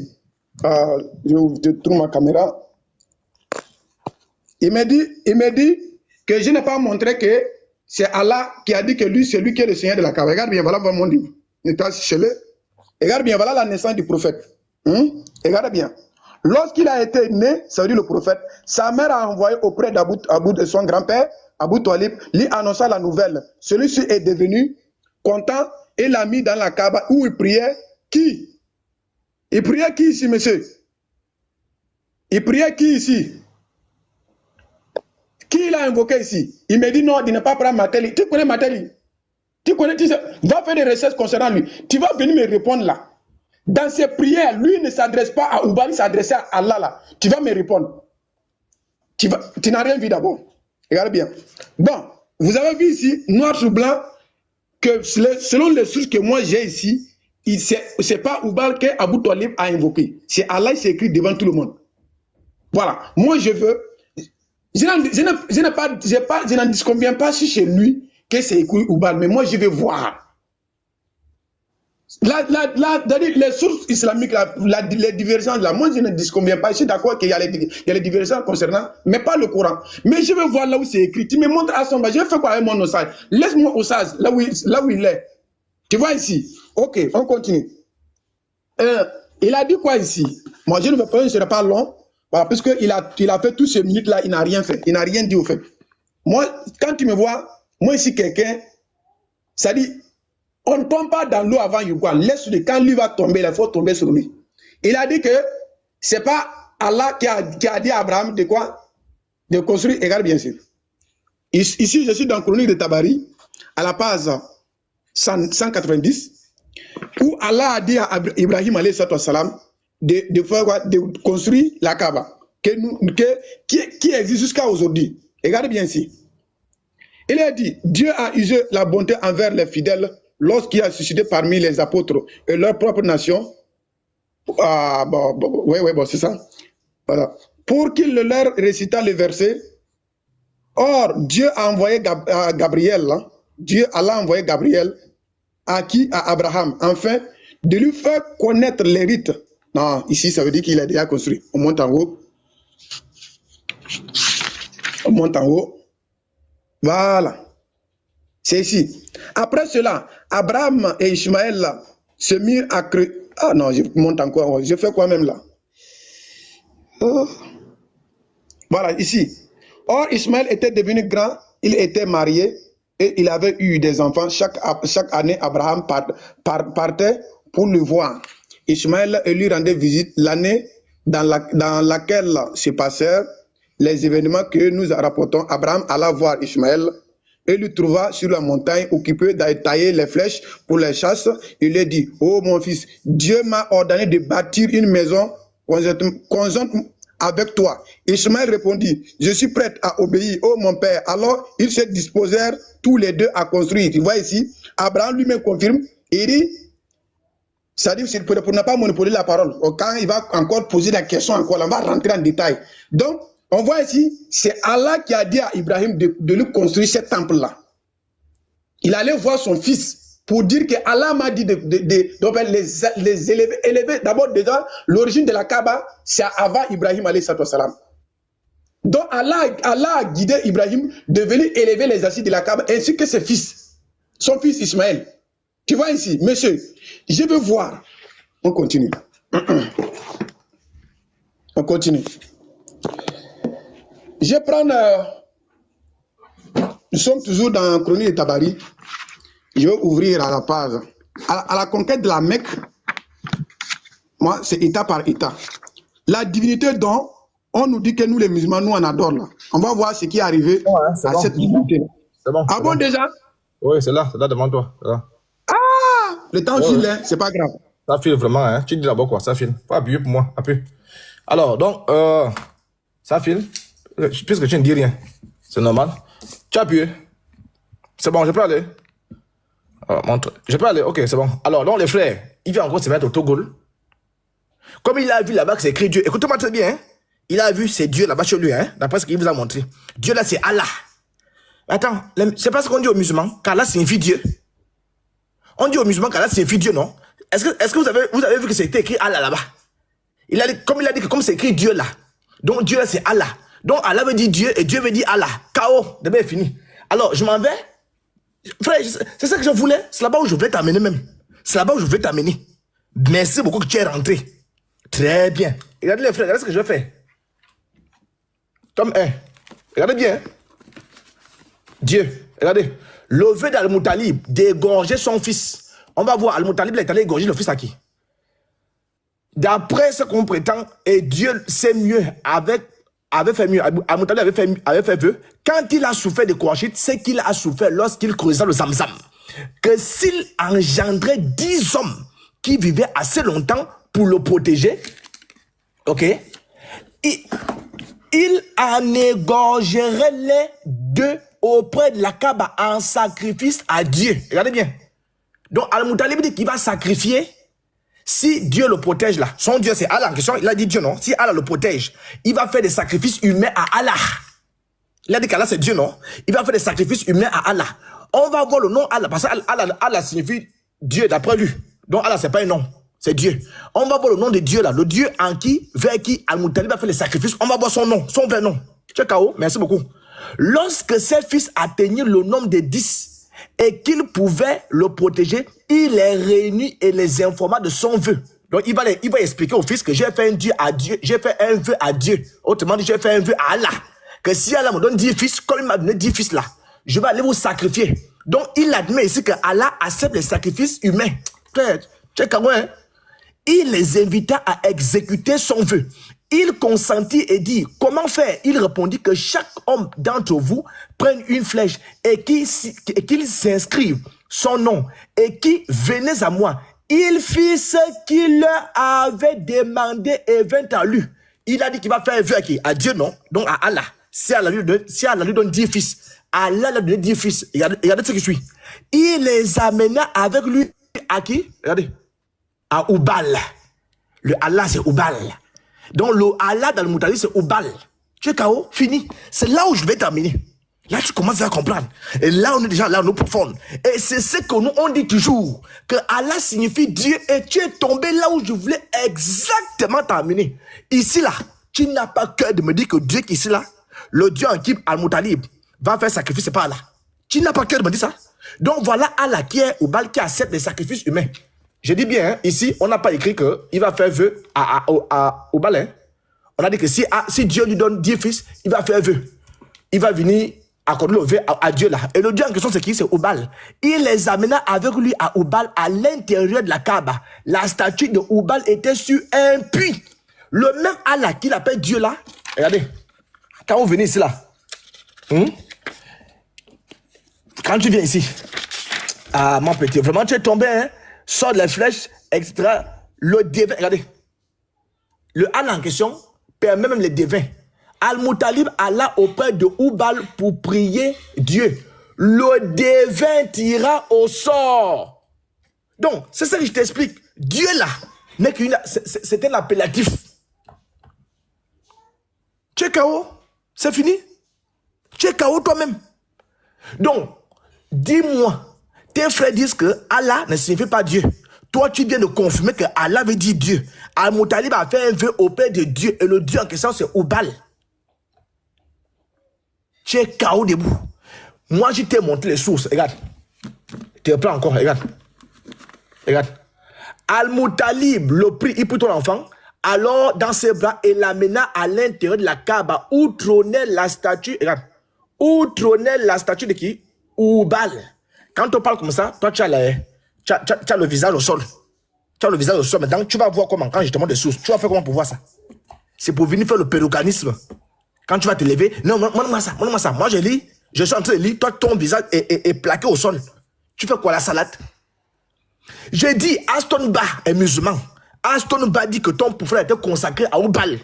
C: Je te trouve ma caméra. Il me dit que je n'ai pas montré que c'est Allah qui a dit que lui, c'est lui qui est le Seigneur de la Kaaba. Regarde bien, voilà mon livre. Regarde bien, voilà la naissance du prophète. Regarde bien. Lorsqu'il a été né, ça veut dire le prophète, sa mère a envoyé auprès de son grand-père, Abou Talib, lui annonça la nouvelle. Celui-ci est devenu content et l'a mis dans la Kaaba où il priait qui? Il priait qui ici, monsieur? Il priait qui ici? Qui l'a invoqué ici? Il me dit non, il n'est pas prendre Matéli. Tu connais Matéli? Va faire des recherches concernant lui. Tu vas venir me répondre là. Dans ses prières, lui ne s'adresse pas à Oubal, il s'adressait à Allah là. Tu vas me répondre. Tu n'as rien vu d'abord. Regarde bien. Bon, vous avez vu ici, noir sur blanc, que selon les sources que moi j'ai ici, ce n'est pas Oubal que Abou Talib a invoqué. C'est Allah, il s'est écrit devant tout le monde. Voilà. Moi, je veux. Je n'en disconviens pas si chez lui que c'est écrit Oubal, mais moi, je vais voir. Les sources islamiques, les divergences, là, moi je ne disconviens pas. Je suis d'accord qu'il y a les divergences concernant, mais pas le Coran. Mais je vais voir là où c'est écrit. Tu me montres à son bas. Je vais faire quoi avec mon osage? Laisse-moi osage, là où il est. Tu vois ici? Ok, on continue. Il a dit quoi ici? Moi je ne veux pas, je ne serai pas long. Voilà, parce qu'il a fait toutes ces minutes-là, il n'a rien fait. Il n'a rien dit au fait. Moi, quand tu me vois, moi ici, quelqu'un, ça dit. On ne tombe pas dans l'eau avant Yuguan. Laisse-le. Quand lui va tomber, il faut tomber sur lui. Il a dit que ce n'est pas Allah qui a dit à Abraham de quoi? De construire. Regarde bien sûr. Ici, je suis dans la chronique de Tabari, à la page 190, où Allah a dit à Ibrahim de faire quoi? De construire la Kaaba, qui existe jusqu'à aujourd'hui. Regarde bien ici. Il a dit, Dieu a usé la bonté envers les fidèles lorsqu'il a suscité parmi les apôtres et leur propre nation, c'est ça. Voilà. Pour qu'il leur récita le verset. Or, Dieu a envoyé Gabriel, Allah a envoyé Gabriel à qui? À Abraham, afin de lui faire connaître les rites. Non, ici, ça veut dire qu'il a déjà construit. On monte en haut. On monte en haut. Voilà. C'est ici. Après cela, Abraham et Ishmaël se mirent à creuser. Ah non, je monte encore. Je fais quoi même là? Voilà, ici. Or, Ishmaël était devenu grand, il était marié et il avait eu des enfants. Chaque année, Abraham partait pour le voir. Ishmaël lui rendait visite l'année dans laquelle se passèrent les événements que nous rapportons. Abraham alla voir Ishmaël et lui trouva sur la montagne occupé d'aller tailler les flèches pour les chasses. Il lui dit, oh mon fils, Dieu m'a ordonné de bâtir une maison conjointe avec toi. Ishmaël répondit, je suis prêt à obéir, oh mon père. Alors ils se disposèrent tous les deux à construire. Tu vois ici, Abraham lui-même confirme, il dit, c'est-à-dire pour ne pas monopoliser la parole. Quand il va encore poser la question, encore, on va rentrer en détail. Donc, on voit ici, c'est Allah qui a dit à Ibrahim de lui construire ce temple-là. Il allait voir son fils pour dire que Allah m'a dit de les élever. D'abord, déjà, l'origine de la Kaaba, c'est avant Ibrahim alayhi salam. Donc, Allah a guidé Ibrahim de venir élever les assises de la Kaaba, ainsi que ses fils, son fils Ismaël. Tu vois ici, monsieur, je veux voir. On continue. On continue. Je vais prendre. Nous sommes toujours dans la chronique de Tabari. Je vais ouvrir à la page. À la conquête de la Mecque, moi, c'est État par État. La divinité dont on nous dit que nous, les musulmans, nous, on adore là. On va voir ce qui est arrivé à cette divinité.
A: C'est bon.
C: Bon déjà?
A: Oui, c'est là devant toi.
C: Ah, le temps file, c'est pas grave.
A: Ça file vraiment, hein. Tu dis d'abord quoi, ça file. Faut appuyer pour moi, appuie. Alors, donc, ça file. Puisque tu ne dis rien, c'est normal. Tu appuies. C'est bon, je peux aller. Montre. Je peux aller, ok, c'est bon. Alors, donc, les frères, il vient encore se mettre au Togol. Comme il a vu là-bas que c'est écrit Dieu, écoutez-moi très bien, hein. Il a vu c'est Dieu là-bas chez lui, hein, d'après ce qu'il vous a montré. Dieu là, c'est Allah. Attends, c'est pas ce qu'on dit aux musulmans, qu'Allah signifie Dieu. On dit aux musulmans qu'Allah signifie Dieu, non? Est-ce que vous avez vu que c'était écrit Allah là-bas? Comme il a dit que comme c'est écrit Dieu là, donc Dieu là c'est Allah. Donc Allah veut dire Dieu et Dieu veut dire Allah. K.O. Demain est fini. Alors je m'en vais. Frère, c'est ça que je voulais. C'est là-bas où je voulais t'amener même. C'est là-bas où je voulais t'amener. Merci beaucoup que tu es rentré. Très bien. Regardez les frères, regardez ce que je vais faire. Tome 1. Regardez bien. Dieu, regardez. Levé d'Al-Moutalib, d'égorger son fils. On va voir, Al-Moutalib il est allé égorger le fils à qui? D'après ce qu'on prétend, et Dieu sait mieux, avait fait mieux, Al-Moutalib avait fait vœu, quand il a souffert de Kourachit, c'est qu'il a souffert lorsqu'il creusait le Zamzam. Que s'il engendrait 10 hommes qui vivaient assez longtemps pour le protéger, ok, il en égorgerait les deux auprès de la Kaaba en sacrifice à Dieu. Regardez bien. Donc Al-Moutalib dit qu'il va sacrifier si Dieu le protège là. Son Dieu c'est Allah en question. Il a dit Dieu non. Si Allah le protège, il va faire des sacrifices humains à Allah. Il a dit qu'Allah c'est Dieu non. Il va faire des sacrifices humains à Allah. On va voir le nom Allah parce que Allah signifie Dieu d'après lui. Donc Allah c'est pas un nom. C'est Dieu. On va voir le nom de Dieu là. Le Dieu vers qui Al-Moutalib a fait les sacrifices. On va voir son nom, son vrai nom. Tu es KO. Merci beaucoup. Lorsque ses fils atteignirent le nombre de 10 et qu'il pouvait le protéger, il les réunit et les informa de son vœu. Donc il va expliquer aux fils que j'ai fait un vœu à Dieu. Autrement dit, j'ai fait un vœu à Allah. Que si Allah me donne 10 fils, comme il m'a donné 10 fils là, je vais aller vous sacrifier. Donc il admet ici que Allah accepte les sacrifices humains. Tu es KO, hein? Il les invita à exécuter son vœu. Il consentit et dit, comment faire? Il répondit que chaque homme d'entre vous prenne une flèche et qu'il s'inscrive son nom et qui venez à moi. Il fit ce qu'il leur avait demandé et vint à lui. Il a dit qu'il va faire un vœu à qui? À Dieu, non? Donc à Allah. Si Allah lui donne 10 fils, Allah lui donne 10 fils. Regardez ce qui suit. Il les amena avec lui à qui? Regardez. À Oubal. Le Allah, c'est Oubal. Donc le Allah dans le Moutalib, c'est Oubal. Tu es KO, fini. C'est là où je vais terminer. Là, tu commences à comprendre. Et là, on est déjà là, nous profonde. Et c'est ce que nous, on dit toujours. Que Allah signifie Dieu. Et tu es tombé là où je voulais exactement terminer. Ici, là, tu n'as pas cœur de me dire que Dieu qui est ici, là, le Dieu en qui Al-Moutalib va faire sacrifice, c'est pas Allah. Tu n'as pas cœur de me dire ça. Donc voilà Allah qui est Oubal, qui accepte les sacrifices humains. Je dis bien, hein, ici, on n'a pas écrit qu'il va faire vœu au balai. On a dit que si Dieu lui donne 10 fils, il va faire vœu. Il va venir accorder le vœu à Dieu là. Et le Dieu en question, c'est qui? C'est Oubal. Il les amena avec lui à Oubal, à l'intérieur de la Kaaba. La statue de Oubal était sur un puits. Le même Allah qu'il appelle Dieu là, regardez, quand vous venez ici là, quand tu viens ici, mon petit, vraiment tu es tombé, hein? Sort les flèches, etc. Le devin, regardez. Le Allah en question permet même les devins. Al-Moutalib alla auprès de Oubal pour prier Dieu. Le devin tira au sort. Donc, c'est ça que je t'explique. Dieu là, n'est qu'une, c'est un appellatif. Tu es KO, c'est fini. Tu es KO toi-même. Donc, dis-moi. Tes frères disent que Allah ne signifie pas Dieu. Toi, tu viens de confirmer que Allah veut dire Dieu. Al-Moutalib a fait un vœu auprès de Dieu. Et le Dieu en question, c'est Oubal. Tu es KO debout. Moi, je t'ai montré les sources. Regarde. Tu reprends encore. Regarde. Regarde. Al-Moutalib, le prit, il prit ton enfant. Alors, dans ses bras, il l'amena à l'intérieur de la Kaaba où trônait la statue. Regarde. Où trônait la statue de qui? Oubal. Quand on parle comme ça, toi, tu as le visage au sol. Tu as le visage au sol. Maintenant, tu vas voir comment, quand je te montre des sources, tu vas faire comment pour voir ça. C'est pour venir faire le péroganisme. Quand tu vas te lever, non, montre-moi ça, montre-moi ça. Moi, je lis, je suis en train de lire, toi, ton visage est plaqué au sol. Tu fais quoi, la salade? J'ai dit, Aston Ba est musulman. Aston Ba dit que ton prophète a été consacré à Oubal.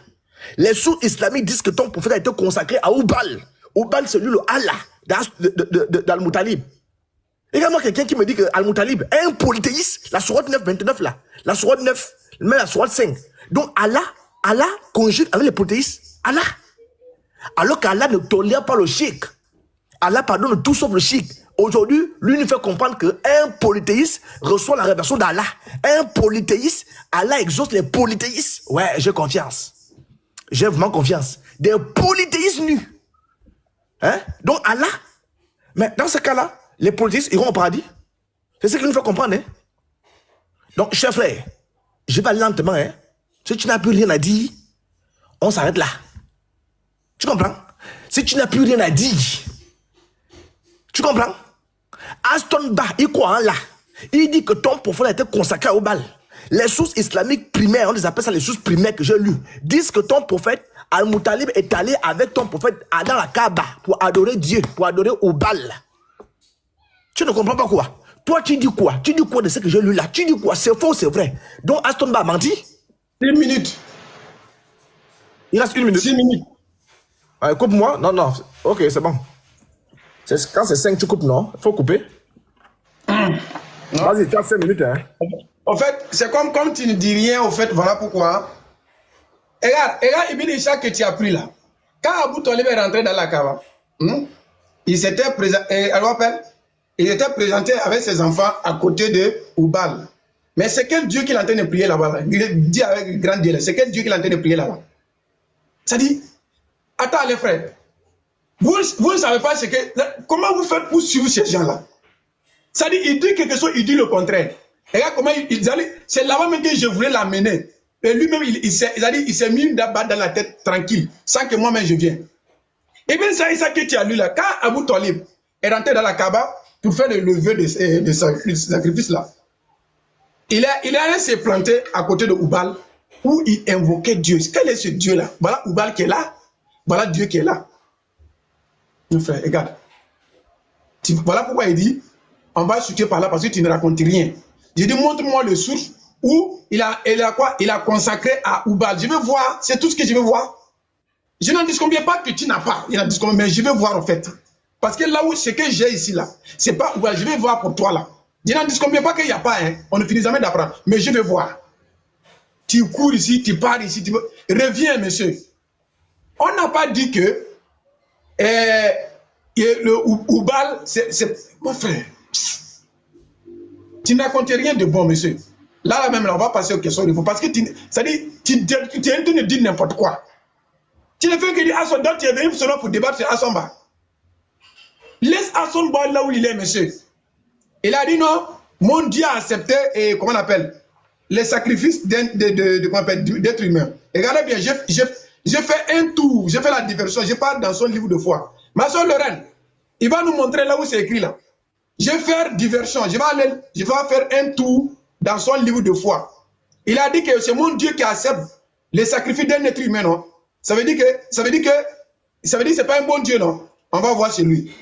A: Les sourds islamiques disent que ton prophète a été consacré à Oubal. Oubal, c'est lui le Allah d'Al-Moutalib. Regarde-moi quelqu'un qui me dit que Al-Moutalib est un polythéiste. La sourate 9, 29 là. La sourate 9, même la sourate 5. Donc Allah conjugue avec les polythéistes. Allah. Alors qu'Allah ne tolère pas le shirk. Allah pardonne tout sauf le shirk. Aujourd'hui, lui nous fait comprendre qu'un polythéiste reçoit la révélation d'Allah. Un polythéiste, Allah exauce les polythéistes. Ouais, j'ai confiance. J'ai vraiment confiance. Des polythéistes nus. Hein? Donc Allah, mais dans ce cas-là, les polythéistes iront au paradis. C'est ce qu'il nous fait comprendre. Hein? Donc, cher frère, je vais aller lentement. Hein? Si tu n'as plus rien à dire, on s'arrête là. Tu comprends? Si tu n'as plus rien à dire, tu comprends? Aston Ba, il croit en là. Il dit que ton prophète a été consacré au Baal. Les sources islamiques primaires, on les appelle ça les sources primaires que j'ai lues, disent que ton prophète Al-Moutalib est allé avec ton prophète dans la Kaaba pour adorer Dieu, pour adorer au Baal. Tu ne comprends pas quoi? Toi, tu dis quoi? Tu dis quoi de ce que j'ai lu là? Tu dis quoi? C'est faux, c'est vrai. Donc Aston Ba a menti?
C: 1 minute.
A: Il reste 1 minute.
C: 6 minutes.
A: Ah, coupe-moi. Non, non. Ok, c'est bon. Quand c'est 5, tu coupes, non? Il faut couper. Vas-y, tu as 5 minutes. Hein.
C: En fait, c'est comme tu ne dis rien, au fait, voilà pourquoi. Regarde, Ibn Ishaq que tu as pris là. Quand Abu Talib est rentré dans la Kaaba, il s'était présenté avec ses enfants à côté de Oubal. Mais c'est quel Dieu qu'il est en train de prier là-bas? Là. Il dit avec grand Dieu, c'est quel Dieu qu'il est en train de prier là-bas? Ça dit, attends les frères, vous ne savez pas ce que... Comment vous faites pour suivre ces gens-là? Ça dit, il dit quelque chose, il dit le contraire. Regarde comment c'est là-bas même que je voulais l'amener. Et lui-même, il s'est mis d'abord dans la tête tranquille, sans que moi-même je vienne. Et bien, c'est ça que tu as lu là. Quand Abu Talib est rentré dans la Kaaba pour faire le lever de sacrifice là, il est allé se planter à côté de Oubal où il invoquait Dieu. Quel est ce Dieu-là? Voilà Oubal qui est là. Voilà Dieu qui est là. Mon frère, regarde. Voilà pourquoi il dit, on va chuter par là parce que tu ne racontes rien. J'ai dit, montre-moi le source où il a consacré à Oubal. Je veux voir, c'est tout ce que je veux voir. Je n'en dis combien pas que tu n'as pas. Il en dit combien, mais je veux voir en fait. Parce que là où ce que j'ai ici là, c'est pas Oubal, je vais voir pour toi là. Je n'en dis combien pas qu'il n'y a pas, hein. On ne finit jamais d'apprendre. Mais je vais voir. Tu cours ici, tu pars ici, reviens, monsieur. On n'a pas dit que le Oubal, c'est... Mon frère, tu n'as compté rien de bon, monsieur. Là même, on va passer aux questions de vous. Parce que ça dit, tu es en train de dire n'importe quoi. Tu ne fais que dire Asson, donc tu es venu seulement pour débattre sur Asson Ba. Laisse Asson Ba là où il est, monsieur. Il a dit non, mon Dieu a accepté, et comment on appelle, les sacrifices d'être humain. Regardez bien, j'ai fait un tour, j'ai fait la diversion, je parle dans son livre de foi. Ma soeur Lorraine, il va nous montrer là où c'est écrit là. Je vais faire diversion, je vais faire un tour dans son livre de foi. Il a dit que c'est mon Dieu qui accepte les sacrifices d'un être humain, non? Ça veut dire que c'est pas un bon Dieu, non? On va voir chez lui.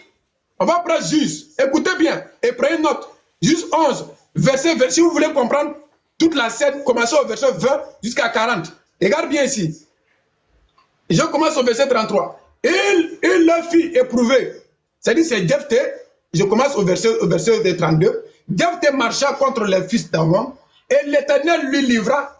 C: On va prendre juste, écoutez bien, et prenez note. Juste 11, verset 20, si vous voulez comprendre toute la scène, commencez au verset 20 jusqu'à 40. Regarde bien ici. Je commence au verset 33. Il leur fit éprouver. C'est-à-dire c'est Jephthé. Je commence au verset 32. Jephthé marcha contre les fils d'Ammon et l'Éternel lui livra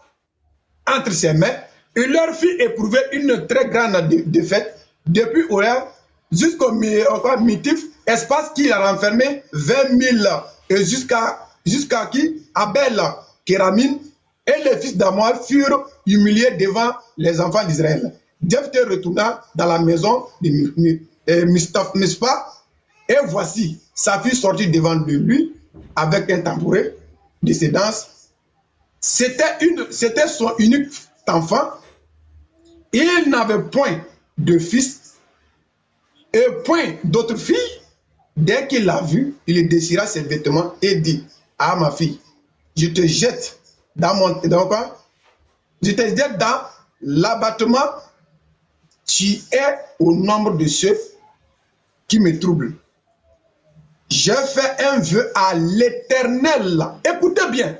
C: entre ses mains. Il leur fit éprouver une très grande défaite depuis Horeb jusqu'au Mitif, espace qu'il a renfermé 20 000 et jusqu'à qui Abel, Kéramine et les fils d'Ammon furent humiliés devant les enfants d'Israël. Jephthé retourna dans la maison de Mispa et voici sa fille sortie devant de lui avec un tambouret de ses danses. C'était son unique enfant. Il n'avait point de fils et point d'autre fille. Dès qu'il l'a vu, il déchira ses vêtements et dit à ma fille, je te jette dans l'abattement. Tu es au nombre de ceux qui me troublent. j'ai fait un vœu à l'Éternel. Écoutez bien.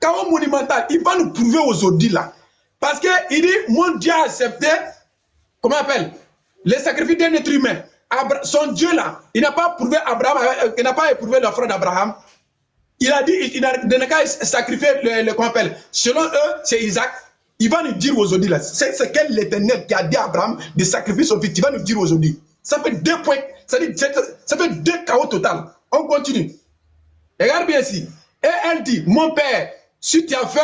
C: Chaos monumental, il va nous prouver aujourd'hui là. Parce qu'il dit, mon Dieu a accepté, comment on appelle, les sacrifices d'un être humain. Son Dieu là, il n'a pas prouvé Abraham, il n'a pas éprouvé la foi d'Abraham. Il a dit, il n'a qu'à sacrifier comment on appelle. Selon eux, c'est Isaac. Il va nous dire aujourd'hui là, c'est quel l'Éternel qui a dit à Abraham de sacrifier son fils. Il va nous dire aujourd'hui. Ça fait 2 points, ça fait 2 chaos total. On continue. Regarde bien ici. Et elle dit, mon père, si tu as fait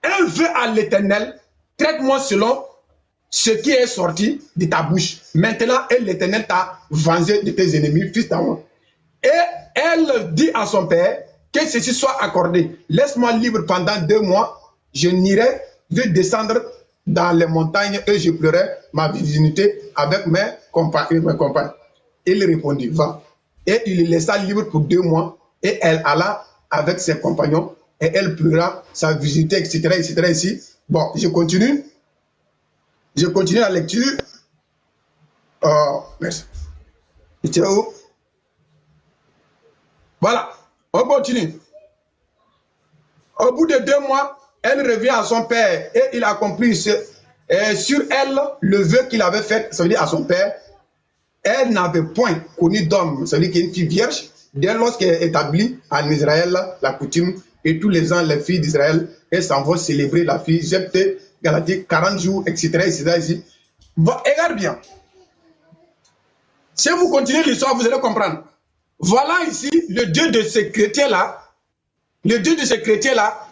C: un vœu à l'Éternel, traite-moi selon ce qui est sorti de ta bouche. Maintenant, l'Éternel t'a vengé de tes ennemis, fils d'Aaron. Et elle dit à son père que ceci soit accordé. Laisse-moi libre pendant 2 mois. Je n'irai de descendre dans les montagnes et je pleurerai ma virginité avec mes compagnes. Il répondit, va. Et il le laissa libre pour 2 mois. Et elle alla avec ses compagnons. Et elle pleura sa virginité, etc. ici. Bon, je continue. Je continue la lecture. Merci. Voilà, on continue. Au bout de 2 mois, elle revient à son père et il a accompli sur elle le vœu qu'il avait fait, ça veut dire à son père. Elle n'avait point connu d'homme, ça veut dire qu'il y a une fille vierge, dès lorsqu'elle est établie en Israël la coutume, et tous les ans les filles d'Israël, elles s'en vont célébrer la fille, Jephthé, Galatie, 40 jours, etc. ici. Bon, regarde bien. Si vous continuez l'histoire, vous allez comprendre. Voilà ici le Dieu de ce chrétien-là,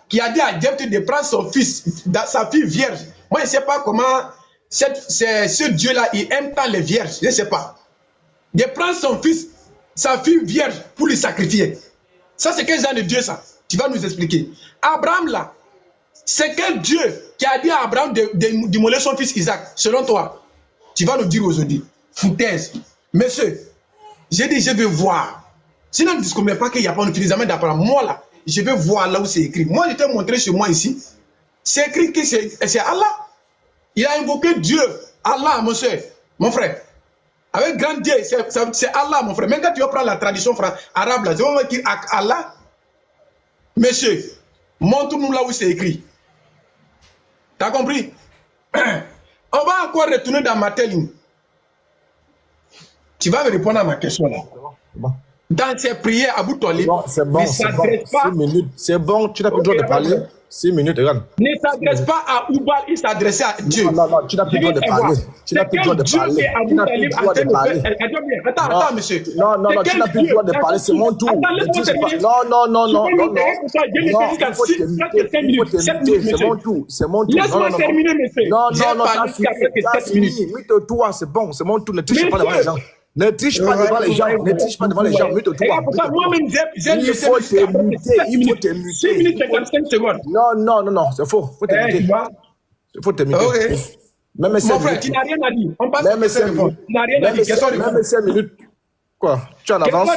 C: qui a dit à Jephthé de prendre son fils, sa fille vierge. Moi, je ne sais pas comment ce Dieu-là, il aime tant les vierges, je ne sais pas. De prendre son fils, sa fille vierge, pour lui sacrifier. Ça, c'est quel genre de Dieu, ça? Tu vas nous expliquer. Abraham, là, c'est quel Dieu qui a dit à Abraham d'immoler son fils Isaac, selon toi? Tu vas nous dire aujourd'hui. Foutaise. Monsieur, j'ai dit, je vais voir. Sinon, ne discrimine pas qu'il n'y a pas d'utilisation d'Abraham. Moi, là, je vais voir là où c'est écrit. Moi, je t'ai montré chez moi ici. C'est écrit que c'est Allah. Il a invoqué Dieu. Allah, monsieur, mon frère. Avec grand Dieu, c'est Allah, mon frère. Même quand tu vas prendre la tradition arabe, là, tu vas dire Allah. Monsieur, montre-nous là où c'est écrit. T'as compris? On va encore retourner dans ma ligne. Tu vas me répondre à ma question là. Dans ses prières, Abou Talib,
A: c'est bon, c'est bon. 6 minutes. C'est bon, tu n'as plus le droit de parler. 6 minutes, regarde.
C: Ne s'adresse pas à Oubal, il s'adressait à Dieu.
A: Non, tu n'as plus le droit de parler. Tu n'as plus le droit de parler. Tu n'as plus le droit de parler.
C: Attends, monsieur.
A: Non, tu n'as plus le droit de parler, c'est mon tour. Non. C'est mon tour.
C: Laisse-moi terminer, monsieur.
A: Non, t'as fini. Mute-toi, c'est bon, c'est mon tour. Ne triche pas devant les gens. Ne triche pas devant les gens. Ne triche pas devant les gens. Mute-toi.
C: Moi-même,
A: Il faut te muter. Il faut te muter.
C: 6 minutes 55 secondes.
A: Non, c'est faux. Il faut te muter. Il faut te muter. Même 5
C: minutes. Mon frère, tu n'as rien à dire. On passe à 5 minutes. Tu n'as rien à dire.
A: Même 5 minutes. Quoi? Tu en avances?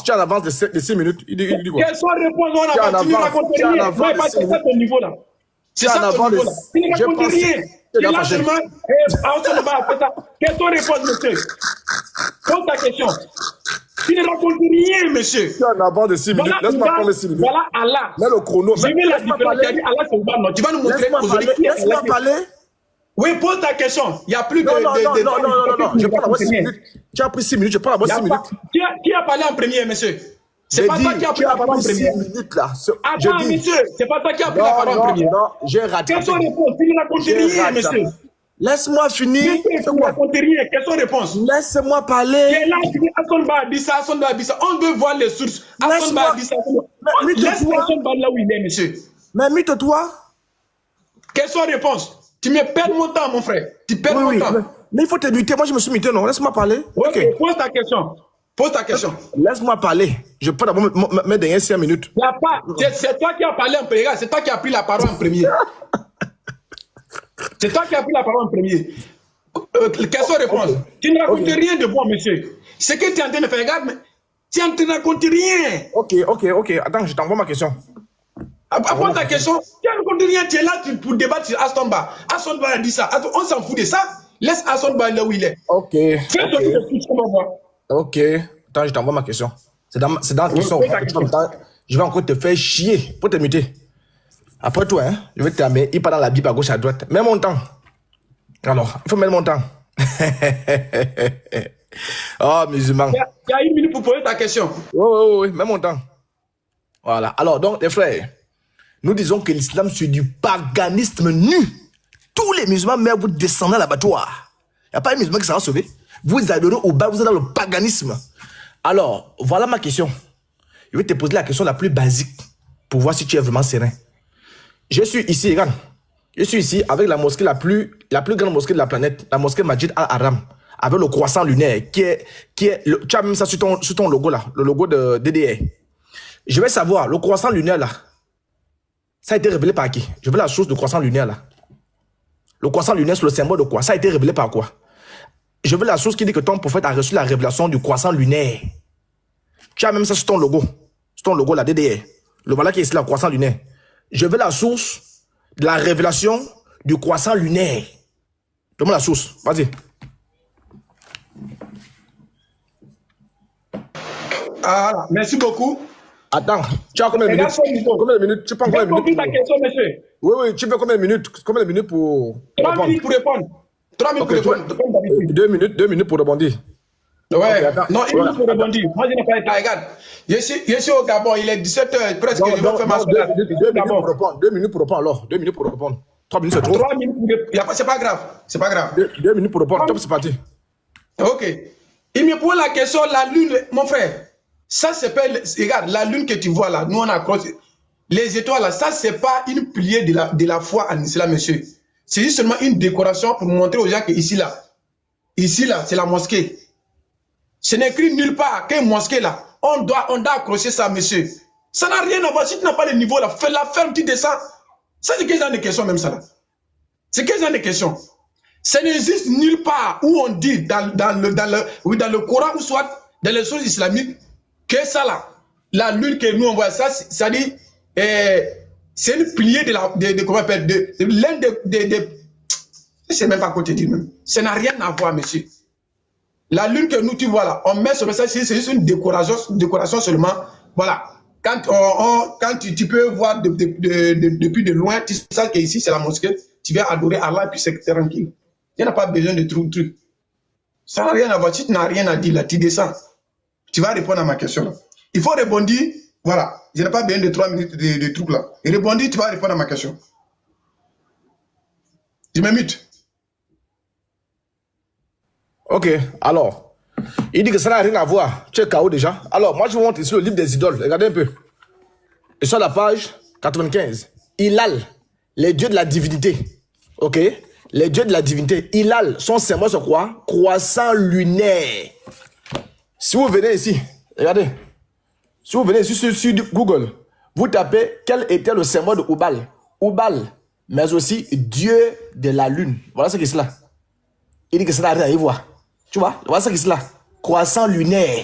A: Tu en avances de 6 minutes. Il dit quoi?
C: Quelle soit réponse? On a continué à raconter rien. Moi, c'est ça ton niveau là. C'est ça ton niveau là. Tu ne racontes rien. Tu es là seulement. Quelle soit réponse, monsieur? Pose ta question. Tu ne racontes rien, monsieur.
A: Tu en avances de 6 minutes. Laisse-moi prendre les 6 minutes.
C: Voilà Allah.
A: Mets le chrono.
C: Je mets la différence. Tu as dit Allah, c'est Oubal. Non, tu vas nous montrer aujourd'hui.
A: Laisse-moi parler.
C: Oui, pose ta question. Il n'y a plus de...
A: Non. Je parle d'abord 6 minutes. Tu as pris 6 minutes. Je parle d'abord 6 minutes.
C: Qui a parlé en premier, monsieur? C'est pas toi qui a pris la parole en premier. Attends, monsieur, c'est pas toi qui a pris la parole en premier.
A: Non, j'ai raté.
C: Quelle sont les réponses? Tu ne racontes rien, monsieur.
A: Laisse-moi finir.
C: Tu ne racontes rien. Quelles sont les réponses?
A: Laisse-moi parler.
C: Et là, tu dis Hassan Ba a dit ça, Hassan Ba a dit ça. On veut voir les sources. Hassan Ba a dit ça. Laisse Hassan Ba là où il est, monsieur.
A: Mais mute-toi.
C: Quelles sont les réponses? Tu me perds mon temps, mon frère. Tu perds mon temps.
A: Mais il faut te muter. Moi, je me suis muté, non? Laisse-moi parler.
C: Ok, pose ta question. Pose ta question.
A: Laisse-moi parler. Je peux d'abord mes dernières 5 minutes.
C: C'est toi qui as parlé en premier. C'est toi qui as pris la parole en premier. C'est toi qui as pris la parole en premier. Question réponse. Tu ne racontes rien de bon, monsieur. Ce que tu es en train de faire, regarde, mais tu ne racontes rien.
A: Ok. Attends, je t'envoie ma question.
C: Apprends ta question. Tu ne racontes rien. Tu es là pour débattre sur Hassan Ba. Hassan Ba a dit ça. On s'en fout de ça. Laisse Hassan Ba là où il est.
A: Ok.
C: Fais ton truc, on va voir.
A: Ok. Attends, je t'envoie ma question. C'est dans la question. Je vais encore te faire chier pour te muter. Après toi, hein, je vais te mettre, il part dans la Bible à gauche, à droite. Mets mon temps. Alors, il faut mettre mon temps. Oh, musulman.
C: Il y a 1 minute pour poser ta question.
A: Oui, mets mon temps. Voilà. Alors, donc, les frères, nous disons que l'islam, c'est du paganisme nu. Tous les musulmans, mais vous descendez à l'abattoir. Il n'y a pas un musulman qui sera sauvé. Vous adorez au bas, vous êtes dans le paganisme. Alors, voilà ma question. Je vais te poser la question la plus basique pour voir si tu es vraiment serein. Je suis ici, regarde. Je suis ici avec la mosquée la plus grande mosquée de la planète, la mosquée Majid al-Haram, avec le croissant lunaire tu as même ça sur ton logo là, le logo de DDR. Je vais savoir, le croissant lunaire là, ça a été révélé par qui? Je veux la source du croissant lunaire là. Le croissant lunaire, c'est le symbole de quoi? Ça a été révélé par quoi? Je veux la source qui dit que ton prophète a reçu la révélation du croissant lunaire. Tu as même ça sur ton logo là, DDR. Le voilà qui est ici, le croissant lunaire. Je veux la source de la révélation du croissant lunaire. Donne-moi la source, vas-y.
C: Ah, merci beaucoup.
A: Attends, tu as combien de minutes? Combien de minutes? Tu prends combien de minutes?
C: J'ai compris ta question, monsieur.
A: Oui, tu fais combien de minutes? Combien de minutes pour
C: 3 minutes pour répondre. 3 minutes pour répondre, comme d'habitude.
A: 2 minutes pour rebondir.
C: Ouais,
A: okay,
C: non, 1 minute pour rebondir. Moi, je n'ai pas été à regarde. Je suis au Gabon, il est 17h presque. Je vais faire ma
A: 2 minutes pour répondre. 2 minutes pour répondre alors. 2 minutes pour répondre. 3 minutes c'est trop.
C: 3 minutes pour répondre. C'est pas grave. C'est pas grave.
A: 2 minutes pour répondre. Top, c'est parti.
C: Ok. Il me pose la question, la lune, mon frère. Ça s'appelle, regarde, la lune que tu vois là, nous on accroche. Les étoiles là, ça c'est pas une pilier de la foi en islam, monsieur. C'est juste seulement une décoration pour montrer aux gens que ici là, c'est la mosquée. Ce n'est écrit nulle part qu'une mosquée là. On doit accrocher ça, monsieur. Ça n'a rien à voir. Si tu n'as pas le niveau là, fais la ferme, tu descends. Ça, c'est quel genre de question même ça là? C'est quel genre de question? Ça n'existe nulle part où on dit dans le Coran ou soit dans les sources islamiques que ça là, la lune que nous on voit, ça dit, c'est une pliée comment on appelle, l'un des je sais même pas quoi te dire même. Ça n'a rien à voir, monsieur. La lune que nous tu vois là, on met sur ça, c'est juste une décoration seulement. Voilà. Quand tu peux voir depuis de loin, tu sais qu'ici c'est la mosquée, tu viens adorer Allah et puis c'est tranquille. Tu n'as pas besoin de trucs. Ça n'a rien à voir. Si tu n'as rien à dire là, tu descends. Tu vas répondre à ma question. Il faut rebondir. Voilà. Je n'ai pas besoin de 3 minutes de trucs là. Et rebondir, tu vas répondre à ma question. Je me mute.
A: Ok, alors. Il dit que ça n'a rien à voir. Tu es KO déjà. Alors, moi je vous montre ici le livre des idoles. Regardez un peu. Et sur la page 95. Hilal, les dieux de la divinité. Ok? Les dieux de la divinité. Hilal, son symbole c'est quoi? Croissant lunaire. Si vous venez ici, regardez. Si vous venez ici sur Google, vous tapez quel était le symbole de Oubal. Oubal, mais aussi Dieu de la lune. Voilà ce qui est là. Il dit que ça n'a rien à y voir. Tu vois? Voilà ce qui est là. Croissant lunaire.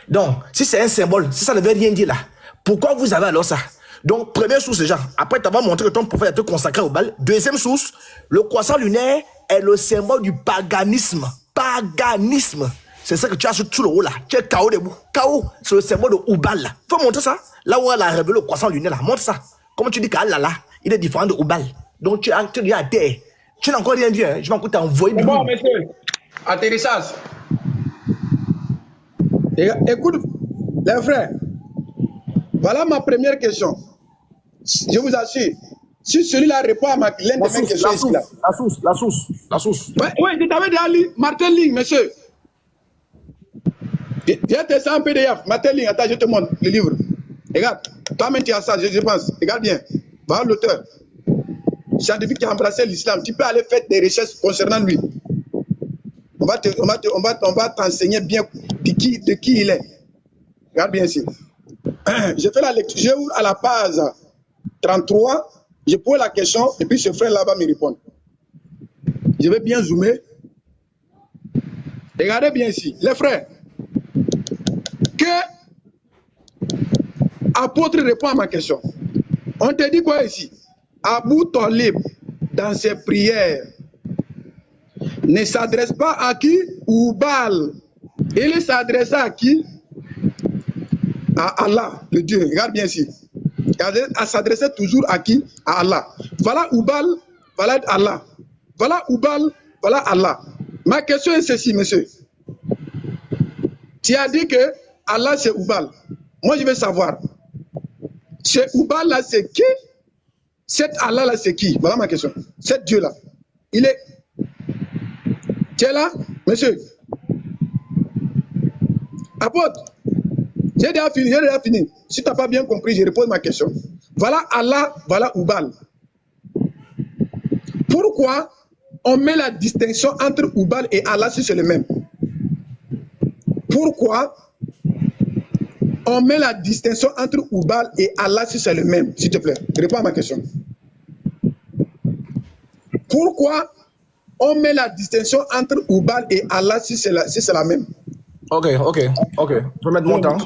A: Donc, si c'est un symbole, si ça ne veut rien dire là, pourquoi vous avez alors ça? Donc, première source déjà. Après, tu vas montrer que ton prophète a été consacré au bal. Deuxième source, le croissant lunaire est le symbole du paganisme. Paganisme. C'est ça que tu as sur tout le haut là. Tu es KO debout. KO, c'est le symbole de Oubal là. Faut montrer ça. Là où elle a révélé le croissant lunaire là. Montre ça. Comment tu dis qu'Allah là, il est différent de Oubal. Donc tu es à terre. Tu n'as encore rien dit. Hein. Je vais encore t'envoyer du
C: bon, monsieur. Atterrissage. Écoute, les frères. Voilà ma première question. Je vous assure. Si celui-là répond à l'une de mes questions ici là.
A: La source.
C: Oui, je t'avais dit Martin Ling, monsieur. Viens te ça en PDF. Martin Ling, attends, je te montre le livre. Regarde, toi-même tu as ça, je pense. Regarde bien. Voilà l'auteur. Scientifique qui a embrassé l'islam. Tu peux aller faire des recherches concernant lui. On va t'enseigner bien de qui il est. Regarde bien ici. Je fais la lecture. Je ouvre à la page 33. Je pose la question et puis ce frère là va me répondre. Je vais bien zoomer. Regardez bien ici. Les frères. Que apôtre répond à ma question. On te dit quoi ici? Abou Talib, dans ses prières, ne s'adresse pas à qui? Oubal. Il s'adresse à qui? à Allah, le Dieu. Regarde bien ici. Elle s'adressait toujours à qui? À Allah. Voilà Oubal, voilà Allah. Voilà Oubal, voilà Allah. Ma question est ceci, monsieur. Tu as dit que Allah c'est Oubal. Moi je veux savoir. Ce Oubal là c'est qui? Cet Allah là c'est qui? Voilà ma question. Cet Dieu là. Il est. Tu es là, monsieur? Apôtre. J'ai déjà fini. Si tu n'as pas bien compris, je repose ma question. Voilà Allah, voilà Oubal. Pourquoi on met la distinction entre Oubal et Allah si c'est le même? Pourquoi on met la distinction entre Oubal et Allah si c'est le même? S'il te plaît, réponds à ma question. Pourquoi on met la distinction entre Oubal et Allah si c'est la même?
A: Ok. Je vais mettre mon temps.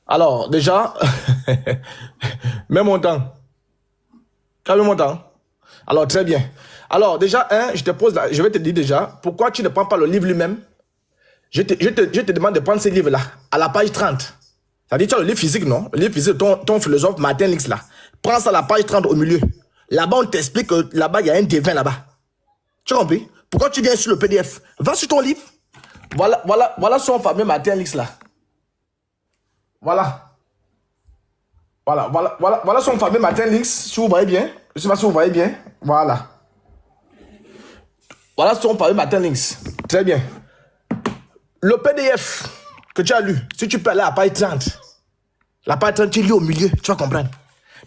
A: Alors, déjà, mets mon temps. Tu as mis mon temps? Alors, très bien. Alors, déjà, je vais te dire déjà, pourquoi tu ne prends pas le livre lui-même? Je te demande de prendre ce livre-là, à la page 30. C'est-à-dire, tu as le livre physique, non? Le livre physique de ton philosophe Martin Lix, là. Prends ça à la page 30 au milieu. Là-bas, on t'explique que là-bas, il y a un devin là-bas. Tu as compris? Pourquoi tu viens sur le PDF? Va sur ton livre. Voilà son fameux Martin Lix, là. Voilà son fameux Martin Lix, si vous voyez bien. Je ne sais pas si vous voyez bien. Voilà son fameux Martin Lix. Très bien. Le PDF que tu as lu, si tu peux aller à la page 30, la page 30, tu lis au milieu, tu vas comprendre.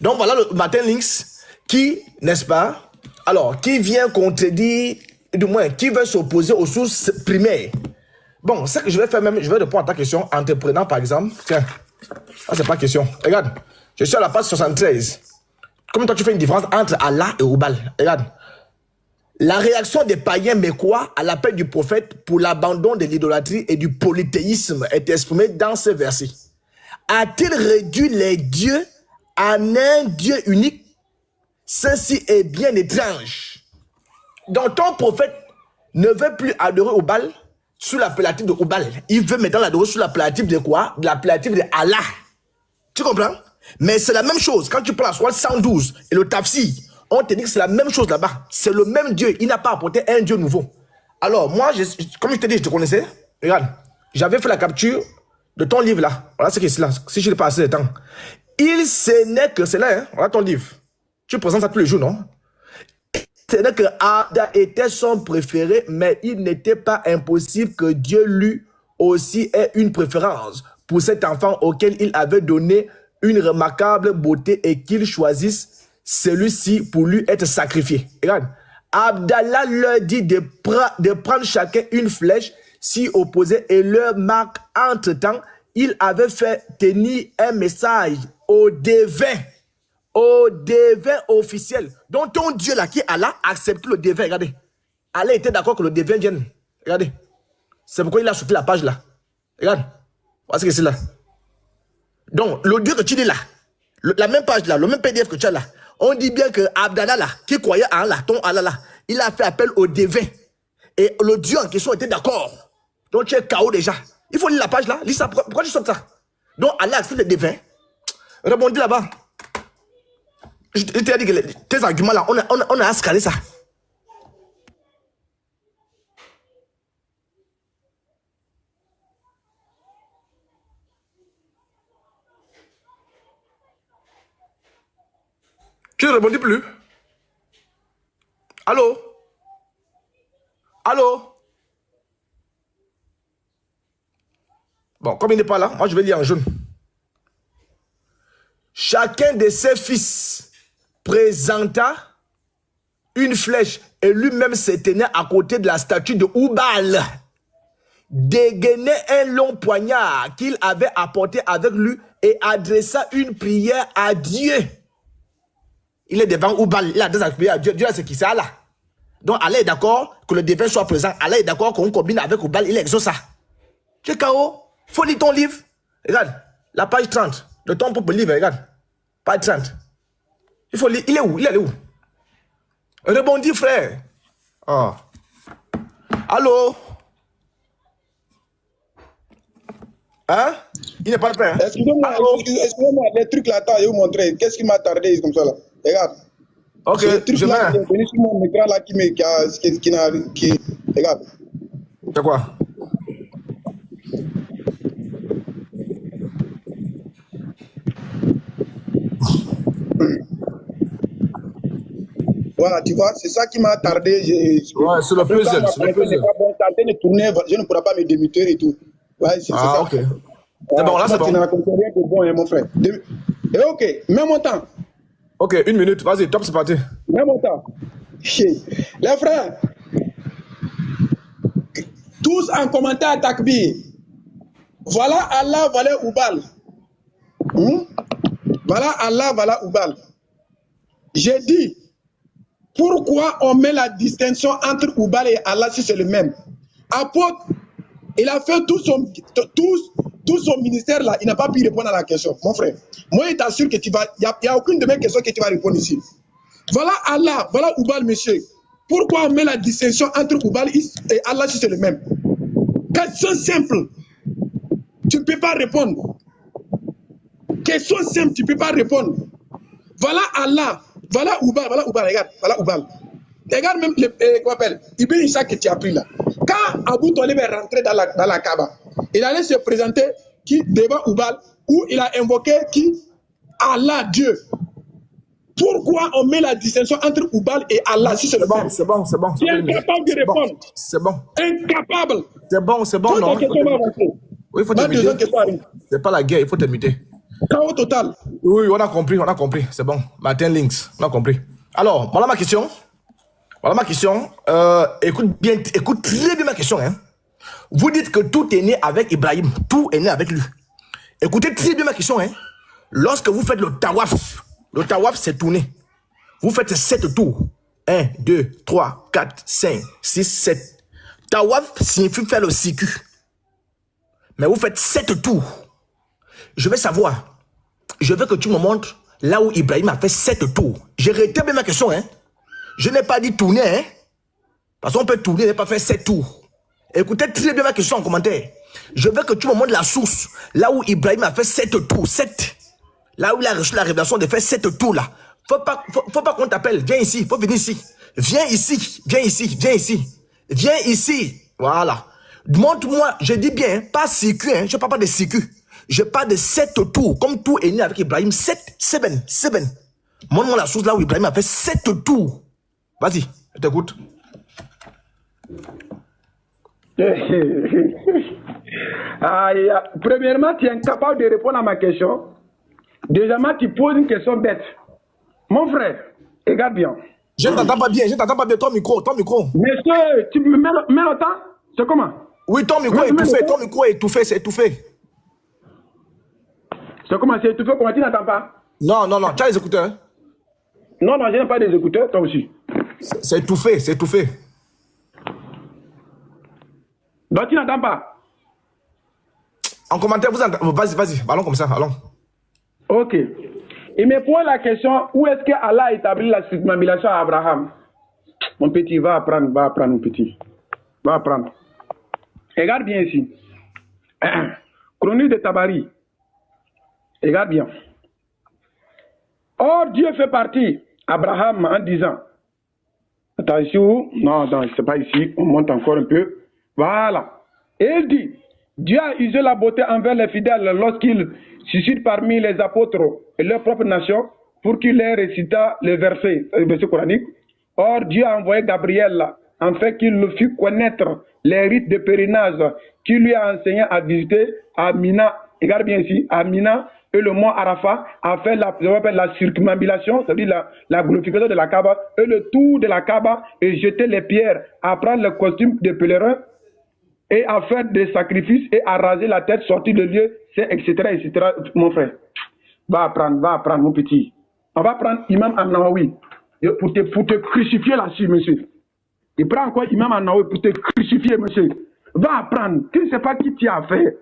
A: Donc voilà le Martin Lix qui, n'est-ce pas, alors, qui vient contredire, du moins, qui veut s'opposer aux sources primaires. Bon, ce que je vais faire même, je vais répondre à ta question en te prenant par exemple, tiens, ça c'est pas question. Regarde, je suis à la page 73. Comment toi tu fais une différence entre Allah et Oubal? Regarde. La réaction des païens mécois à l'appel du prophète pour l'abandon de l'idolâtrie et du polythéisme est exprimée dans ce verset. A-t-il réduit les dieux en un Dieu unique? Ceci est bien étrange. Donc ton prophète ne veut plus adorer Oubal sous l'appellatif de Oubal. Il veut maintenant l'adorer sous l'appellatif de quoi? De l'appellatif de Allah. Tu comprends? Mais c'est la même chose. Quand tu prends la Sourate 112 et le Tafsir, on te dit que c'est la même chose là-bas. C'est le même Dieu. Il n'a pas apporté un Dieu nouveau. Alors, moi, comme je t'ai dit, je te connaissais. Regarde, j'avais fait la capture de ton livre là. Voilà ce qui est là. Si je n'ai pas assez de temps. Ce n'est que, c'est là, hein. Voilà ton livre. Tu présentes ça tous les jours, non? Ce n'est que Abda était son préféré, mais il n'était pas impossible que Dieu lui aussi ait une préférence pour cet enfant auquel il avait donné une remarquable beauté et qu'il choisisse celui-ci pour lui être sacrifié. Regarde, Abdallah leur dit de prendre chacun une flèche s'y opposer et leur marque. Entre-temps, il avait fait tenir un message au devin officiel. Donc ton Dieu là qui est Allah accepte le devin. Regardez, Allah était d'accord que le devin vienne. Regardez, c'est pourquoi il a sauté la page là. Regarde, voilà ce que c'est là. Donc le Dieu que tu dis là, la même page là, le même PDF que tu as là, on dit bien que Abdallah là, qui croyait en Allah, ton Allah là, il a fait appel au devin. Et le Dieu en question était d'accord. Donc tu es KO déjà. Il faut lire la page là, lis ça. Pourquoi tu sautes ça? Donc Allah accepte le devin. Rebondis là-bas. Je t'ai dit que tes arguments là, on a escalé ça. Tu ne répondis plus. Allô? Allô? Bon, comme il n'est pas là, moi je vais lire en jaune. Chacun de ses fils présenta une flèche et lui-même se tenait à côté de la statue de Oubal. Dégainait un long poignard qu'il avait apporté avec lui et adressa une prière à Dieu. Il est devant Oubal, il a des prières à Dieu. Dieu, c'est qui? C'est Allah. Donc Allah est d'accord que le devin soit présent. Allah est d'accord qu'on combine avec Oubal, il exauce ça. Tu es KO? Faut lire ton livre. Regarde, la page 30 de ton propre livre, regarde. Page 30. Il faut lire. Il est où? Il est où? Rebondis, frère. Oh. Allô? Hein? Il n'est pas le père.
C: Excusez-moi, excusez-moi, les trucs là, attends, je vais vous montrer. Qu'est-ce qui m'a tardé comme ça là? Regarde.
A: Ok,
C: C'est le truc
A: je
C: là qui
A: mets.
C: est venu sur mon écran là regarde.
A: C'est quoi?
C: Voilà, tu vois, c'est ça qui m'a tardé.
A: Ouais, c'est le
C: Après, quand
A: puzzle,
C: ma
A: c'est le
C: connexion n'est
A: puzzle.
C: pas bonne, t'es en train de tourner, je ne pourrai pas me démuter et tout. Ouais, c'est
A: Ah,
C: ça.
A: ok. C'est
C: Voilà,
A: bon, là, c'est
C: tu
A: bon.
C: n'as compris rien de bon, hein, mon frère. Et ok, mets mon temps.
A: Ok, 1 minute. Vas-y, top, c'est parti.
C: Mets mon temps. Les frères, tous en commentaire Takbir. Voilà Allah, voilà Oubal. Voilà Allah, voilà Oubal. J'ai dit, pourquoi on met la distinction entre Oubal et Allah si c'est le même? Apôtre, il a fait tout son ministère là, il n'a pas pu répondre à la question. Mon frère, moi je t'assure que il n'y a aucune de mes questions que tu vas répondre ici. Voilà Allah, voilà Oubal, monsieur. Pourquoi on met la distinction entre Oubal et Allah si c'est le même? Question simple. Tu ne peux pas répondre. Question simple, tu ne peux pas répondre. Voilà Allah, voilà Oubal, regarde, voilà Oubal. Regarde même comment appelle, Ibn Ishaq que tu as pris là. Quand Abu Talib est rentré dans la Kaaba, il allait se présenter devant Oubal, où il a invoqué Allah, Dieu. Pourquoi on met la distinction entre Oubal et Allah si c'est le même?
A: C'est bon.
C: Tu es incapable de répondre.
A: C'est bon.
C: Incapable.
A: C'est bon, non. Oui, il faut te muter. C'est pas la guerre, il faut te muter.
C: Chaos total.
A: Oui, on a compris. C'est bon. Martin Links, on a compris. Alors, voilà ma question. Écoute très bien ma question. Hein. Vous dites que tout est né avec Ibrahim. Tout est né avec lui. Écoutez très bien ma question. Hein. Lorsque vous faites le tawaf, c'est tourner. Vous faites 7 tours. 1, 2, 3, 4, 5, 6, 7. Tawaf signifie faire le circuit. Mais vous faites 7 tours. Je veux savoir. Je veux que tu me montres là où Ibrahim a fait 7 tours. J'ai réitéré bien ma question. Hein. Je n'ai pas dit tourner. Hein. Parce qu'on peut tourner et pas faire 7 tours. Écoutez très bien ma question en commentaire. Je veux que tu me montres la source. Là où Ibrahim a fait 7 tours. 7. Là où il a reçu la révélation de faire 7 tours là. Faut pas qu'on t'appelle. Viens ici. Faut venir ici. Viens ici. Voilà. Montre-moi. Je dis bien. Pas circuit. Hein. Je ne parle pas de circuit. Je parle de 7 tours. Comme tout est né avec Ibrahim. 7. Montre-moi la source là où Ibrahim a fait 7 tours. Vas-y. Je t'écoute.
C: Premièrement, tu es incapable de répondre à ma question. Deuxièmement, tu poses une question bête. Mon frère, regarde bien.
A: Je ne t'entends pas bien. Ton micro.
C: Monsieur, tu me mets le temps? C'est comment?
A: Oui, ton micro est étouffé. C'est étouffé.
C: C'est comment? C'est étouffé? Comment tu n'entends pas?
A: Non. Tu as les écouteurs? Hein?
C: Non, je n'ai pas des écouteurs, toi aussi.
A: C'est étouffé.
C: Donc tu n'entends pas?
A: En commentaire, vous entendez. Vas-y. Allons comme ça, allons.
C: Ok. Il me pose la question, où est-ce que Allah a établi la circumambulation à Abraham? Mon petit, va apprendre, mon petit. Va apprendre. Regarde bien ici. Chronique de Tabari. Regarde bien. Or, Dieu fait partie, Abraham, en disant, attention, non, c'est pas ici, on monte encore un peu. Voilà. Et il dit, Dieu a usé la beauté envers les fidèles lorsqu'il suscite parmi les apôtres et leur propre nation pour qu'il les récita les versets coraniques. Or, Dieu a envoyé Gabriel afin qu'il le fût connaître les rites de pèlerinage qu'il lui a enseigné à visiter à Mina. Regarde bien ici, à Mina et le mont Arafat a fait la circumambulation, c'est-à-dire la glorification de la Kaaba et le tour de la Kaaba et jeter les pierres, à prendre le costume de pèlerin et à faire des sacrifices et à raser la tête, sortir de lieu, etc., mon frère. Va apprendre, mon petit. On va prendre Imam An-Nawawi pour te crucifier là-dessus, monsieur. Il prend encore Imam An-Nawawi pour te crucifier, monsieur. Va apprendre. Tu ne sais pas qui tu as fait.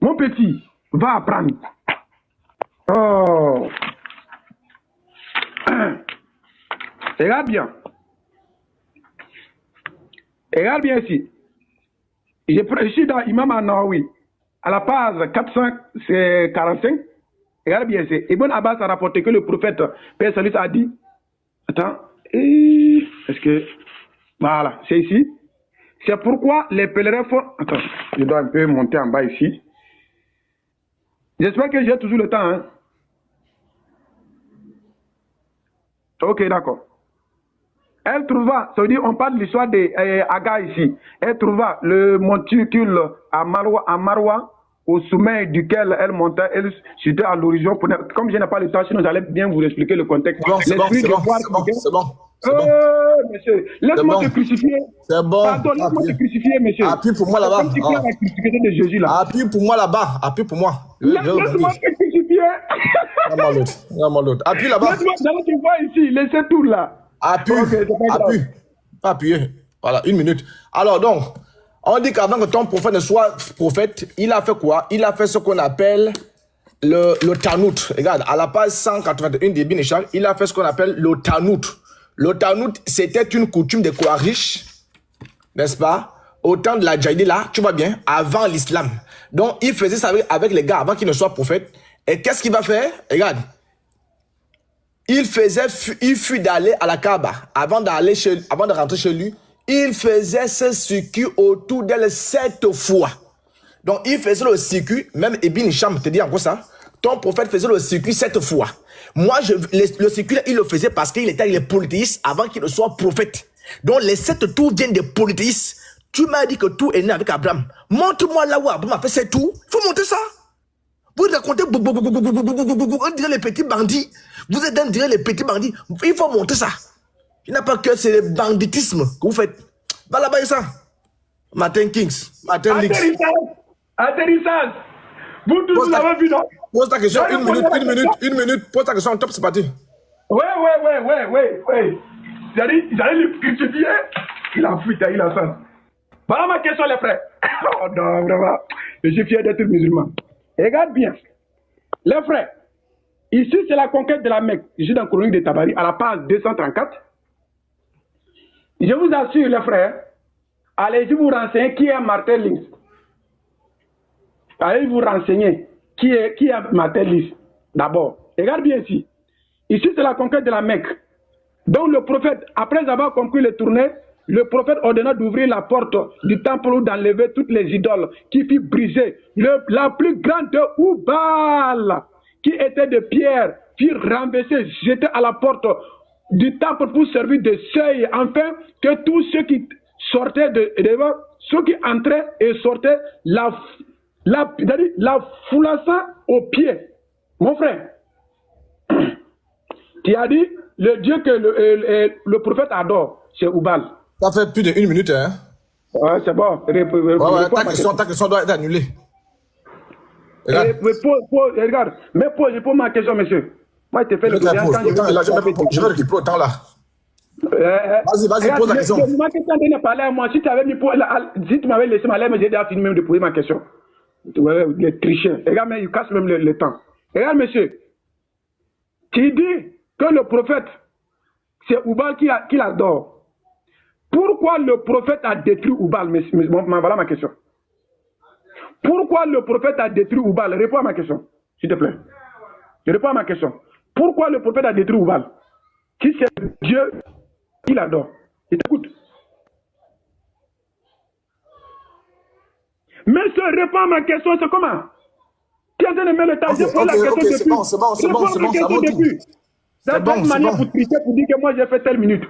C: Mon petit, va apprendre. Oh. Regarde bien. Regarde bien ici. Je suis dans Imam An-Nawawi. à la page 445, regarde bien, c'est Ibn Abbas a rapporté que le prophète, Père Salut, a dit, attends, est-ce que, voilà, c'est ici. C'est pourquoi les pèlerins font, attends, je dois un peu monter en bas ici. J'espère que j'ai toujours le temps, hein. Ok, d'accord. Elle trouva, ça veut dire, on parle de l'histoire d'Aga ici. Elle trouva le monticule à Marwa, au sommet duquel elle montait, elle c'était à l'horizon. Comme je n'ai pas le temps, sinon j'allais bien vous expliquer le contexte.
A: C'est bon, c'est bon.
C: Monsieur, laisse-moi te crucifier.
A: C'est bon.
C: Pardon, laisse-moi te crucifier, monsieur.
A: Appuie pour moi là-bas.
C: Comme si tu as la crucifixion de Jésus là.
A: Appuie pour moi là-bas. Appuie pour moi.
C: Laisse-moi te crucifier.
A: Vraiment l'autre. Appuie là-bas.
C: Laisse-moi, tu vois ici, laissez tout là.
A: Appuie.
C: Okay,
A: appuie. Appuyer. Voilà, 1 minute. Alors donc, on dit qu'avant que ton prophète ne soit prophète, il a fait quoi? Il a fait ce qu'on appelle le Tanout. Regarde, à la page 181 des Ibn Ishaq, il a fait ce qu'on appelle le Tanout. Le Tanout, c'était une coutume des Quraysh, n'est-ce pas? Au temps de la Jahiliya, tu vois bien, avant l'islam. Donc, il faisait ça avec les gars avant qu'ils ne soient prophètes. Et qu'est-ce qu'il va faire? Regarde. Il fut d'aller à la Kaaba avant de rentrer chez lui. Il faisait ce circuit autour d'elle 7 fois. Donc, il faisait le circuit, même Ibn Hisham te dit encore ça. Ton prophète faisait le circuit 7 fois. Moi, le circuit, il le faisait parce qu'il était avec les polythéistes avant qu'il ne soit prophète. Donc, les 7 tours viennent des polythéistes. Tu m'as dit que tout est né avec Abraham. Montre-moi là où Abraham a fait 7 tours. Il faut montrer ça. Vous racontez, on dirait les petits bandits. Vous êtes dans dire les petits bandits. Il faut montrer ça. Il n'a pas que c'est le banditisme que vous faites. Va là-bas et ça. Martin Kings. Martin Lix.
C: Atterrissage. Vous tous l'avez vu, non?
A: Pose ta question, une minute. Pose ta question, top, c'est parti.
C: Ouais. J'allais le crucifier. Il a fui, il a faim. Voilà ma question, les frères. Oh non, vraiment. Je suis fier d'être musulman. Regarde bien. Les frères, ici c'est la conquête de la Mecque. Je suis dans la chronique de Tabari, à la page 234. Je vous assure, les frères, allez-y vous renseigner qui est Martin Lins. Allez vous renseigner qui est Martin Lins. D'abord, regarde bien ici. Ici c'est la conquête de la Mecque. Donc le prophète, après avoir conclu les tournées, le prophète ordonna d'ouvrir la porte du temple ou d'enlever toutes les idoles qui furent brisées. La plus grande de Oubal, qui était de pierre, fut renversée, jetée à la porte du temple pour servir de seuil, afin que tous ceux qui sortaient ceux qui entraient et sortaient, la foulassant aux pieds. Mon frère, tu as dit, le Dieu que le prophète adore, c'est Oubal.
A: Ça fait plus d'1 minute, hein?
C: Ouais, c'est bon.
A: Ta question doit être annulée.
C: Regarde, mais pose ma question, monsieur. Moi, je te fais le bien.
A: Je vais récupérer le temps là. Vas-y, pose la question.
C: Ma question de parler à moi. Si tu m'avais laissé ma lettre, j'ai déjà fini même de poser ma question. Les tricheurs. Regarde, mais il casse même le temps. Regarde, monsieur. Tu dis que le prophète, c'est Oubal qui l'adore. Pourquoi le prophète a détruit Oubal? Voilà ma question. Pourquoi le prophète a détruit Oubal? Réponds à ma question, s'il te plaît. Je réponds à ma question. Pourquoi le prophète a détruit Oubal? Qui c'est Dieu qu'il adore? Je t'écoute. Mais se répond à ma question, c'est comment? Tu as donné le temps, j'ai posé la question depuis.
A: C'est bon, ça va tout.
C: C'est bon, manière pour tricher, pour dire que moi j'ai fait telle minute.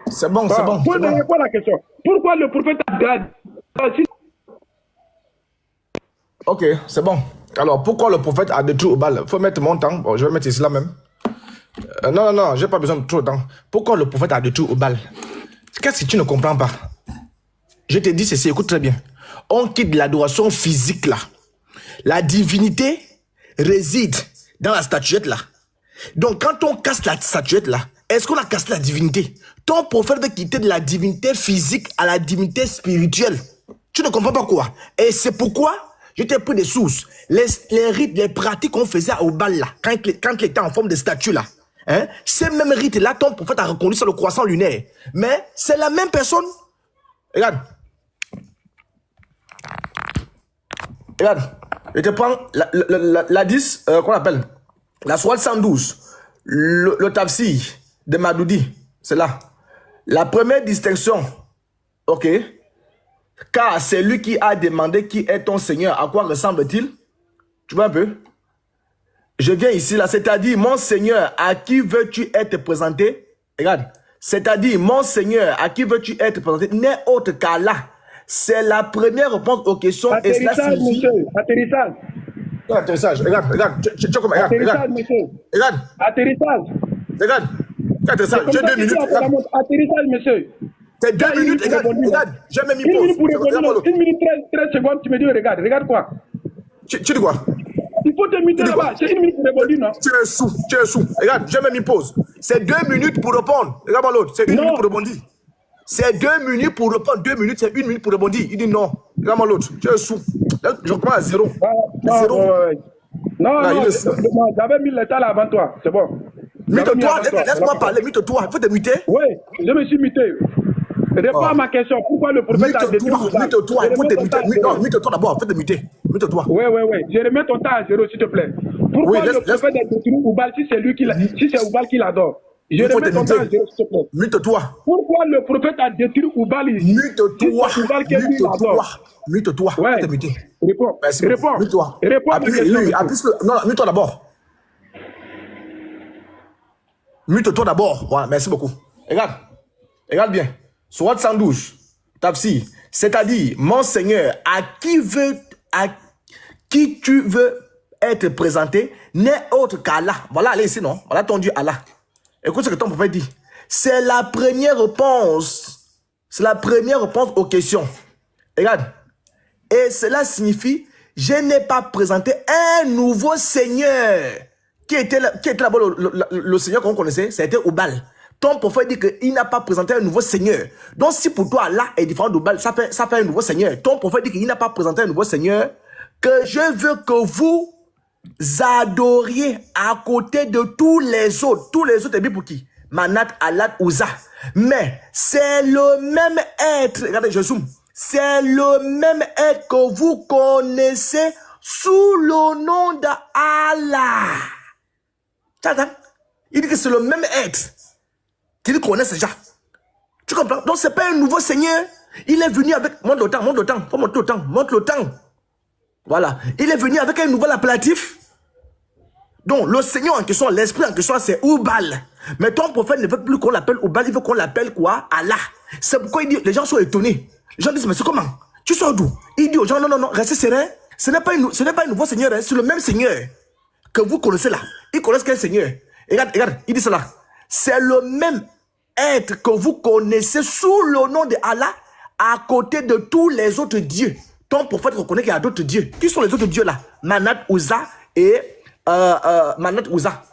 A: C'est bon.
C: Pose la question. Pourquoi le prophète a détruit?
A: Ok, c'est bon. Alors, pourquoi le prophète a détruit Oubal? Il faut mettre mon temps. Bon, je vais mettre ici là même. Non, j'ai pas besoin de trop de temps. Pourquoi le prophète a détruit Oubal? Qu'est-ce que tu ne comprends pas? Je te dis ceci, écoute très bien. On quitte l'adoration physique là. La divinité réside dans la statuette là. Donc, quand on casse la statuette là, est-ce qu'on a cassé la divinité? Ton prophète veut quitter de la divinité physique à la divinité spirituelle. Tu ne comprends pas quoi? Et c'est pourquoi je t'ai pris des sources. Les rites, les pratiques qu'on faisait à Oubal là, quand il était en forme de statue là, hein, ces mêmes rites là, ton prophète a reconnu sur le croissant lunaire. Mais c'est la même personne. Regarde. Je te prends la 10, qu'on appelle la 72, le tafsir de Madoudi, c'est là. La première distinction, ok, car c'est lui qui a demandé qui est ton Seigneur, à quoi ressemble-t-il? Tu vois un peu? Je viens ici, là, c'est-à-dire, mon Seigneur, à qui veux-tu être présenté? Regarde, c'est-à-dire, mon Seigneur, à qui veux-tu être présenté? N'est autre qu'Allah. C'est la première réponse aux questions.
C: Atterrissage,
A: et cela signifie...
C: monsieur, atterrissage.
A: Non, atterrissage, regarde,
C: Atterrissage, monsieur.
A: Regarde.
C: Atterrissage.
A: Regarde. Atterrissage, j'ai 2 minutes.
C: Atterrissage, monsieur.
A: C'est 2 minutes, regarde. J'ai même mis pause.
C: 1 minute pour répondre. 1 minute 13 secondes, tu me dis, regarde quoi?
A: Tu dis quoi?
C: Il faut te muter là-bas. C'est 1 minute pour répondre, non?
A: Tu es sous. Regarde, j'ai même mis pause. C'est 2 minutes pour répondre. Regarde l'autre, c'est 1 minute pour répondre. C'est 2 minutes pour répondre. 2 minutes, c'est 1 minute pour répondre. Il dit non. Regarde l'autre, tu es sous. Là, je reprends à 0.
C: Non, j'avais mis le temps là avant toi. C'est bon.
A: Mute-toi, laisse-moi parler. Mute-toi. Il faut te muter.
C: Oui, je me suis muté. Réponds à ma question. Pourquoi le prophète a détruit
A: Mute-toi, il faut te muter. Non, mute-toi d'abord. Fais te muter. Mute-toi.
C: Oui. Je remets ton temps à 0, s'il te plaît. Pourquoi le prophète a détruit Oubal si c'est Oubal qui l'adore? Je remets ton temps à 0, s'il te plaît.
A: Mute-toi.
C: Pourquoi le prophète a détruit Oubal ici?
A: Mute-toi. Mute-toi.
C: Ouais.
A: Fais te muter.
C: Réponds.
A: Réponds. Mute-toi.
C: Réponds à ma question.
A: Non, mute-toi d'abord. Mute-toi d'abord. Ouais, merci beaucoup. Regarde bien. Surat 112, Tafsir, c'est-à-dire, mon Seigneur, à qui tu veux être présenté, n'est autre qu'Allah. Voilà, allez ici, non? Voilà ton Dieu, Allah. Écoute ce que ton prophète dit. C'est la première réponse. C'est la première réponse aux questions. Regarde. Et cela signifie, je n'ai pas présenté un nouveau Seigneur. Qui était là-bas, le Seigneur qu'on connaissait, c'était Oubal. Ton prophète dit qu'il n'a pas présenté un nouveau Seigneur. Donc si pour toi Allah est différent d'Oubal, ça fait un nouveau Seigneur. Ton prophète dit qu'il n'a pas présenté un nouveau Seigneur, que je veux que vous adoriez à côté de tous les autres. Tous les autres, et bien pour qui? Manat, Alat, Ouza. Mais c'est le même être, regardez, je zoome. C'est le même être que vous connaissez sous le nom d'Allah. Il dit que c'est le même être qu'il connaît déjà. Tu comprends? Donc, ce n'est pas un nouveau Seigneur. Il est venu avec... Monte le temps. Faut monter le temps. Monte le temps. Voilà. Il est venu avec un nouvel appellatif. Donc, le Seigneur en question, l'esprit en question, c'est Oubal. Mais ton prophète ne veut plus qu'on l'appelle Oubal, il veut qu'on l'appelle quoi? Allah. C'est pourquoi il dit, les gens sont étonnés. Les gens disent, mais c'est comment? Tu sors d'où? Il dit aux gens, non, restez serein. Ce n'est pas un nouveau Seigneur, hein. C'est le même Seigneur que vous connaissez là. Ils connaissent quel Seigneur? Regarde, il dit cela. C'est le même être que vous connaissez sous le nom de Allah à côté de tous les autres dieux. Ton prophète reconnaît qu'il y a d'autres dieux. Qui sont les autres dieux là? Manat, Ouza et Manat, Ouza.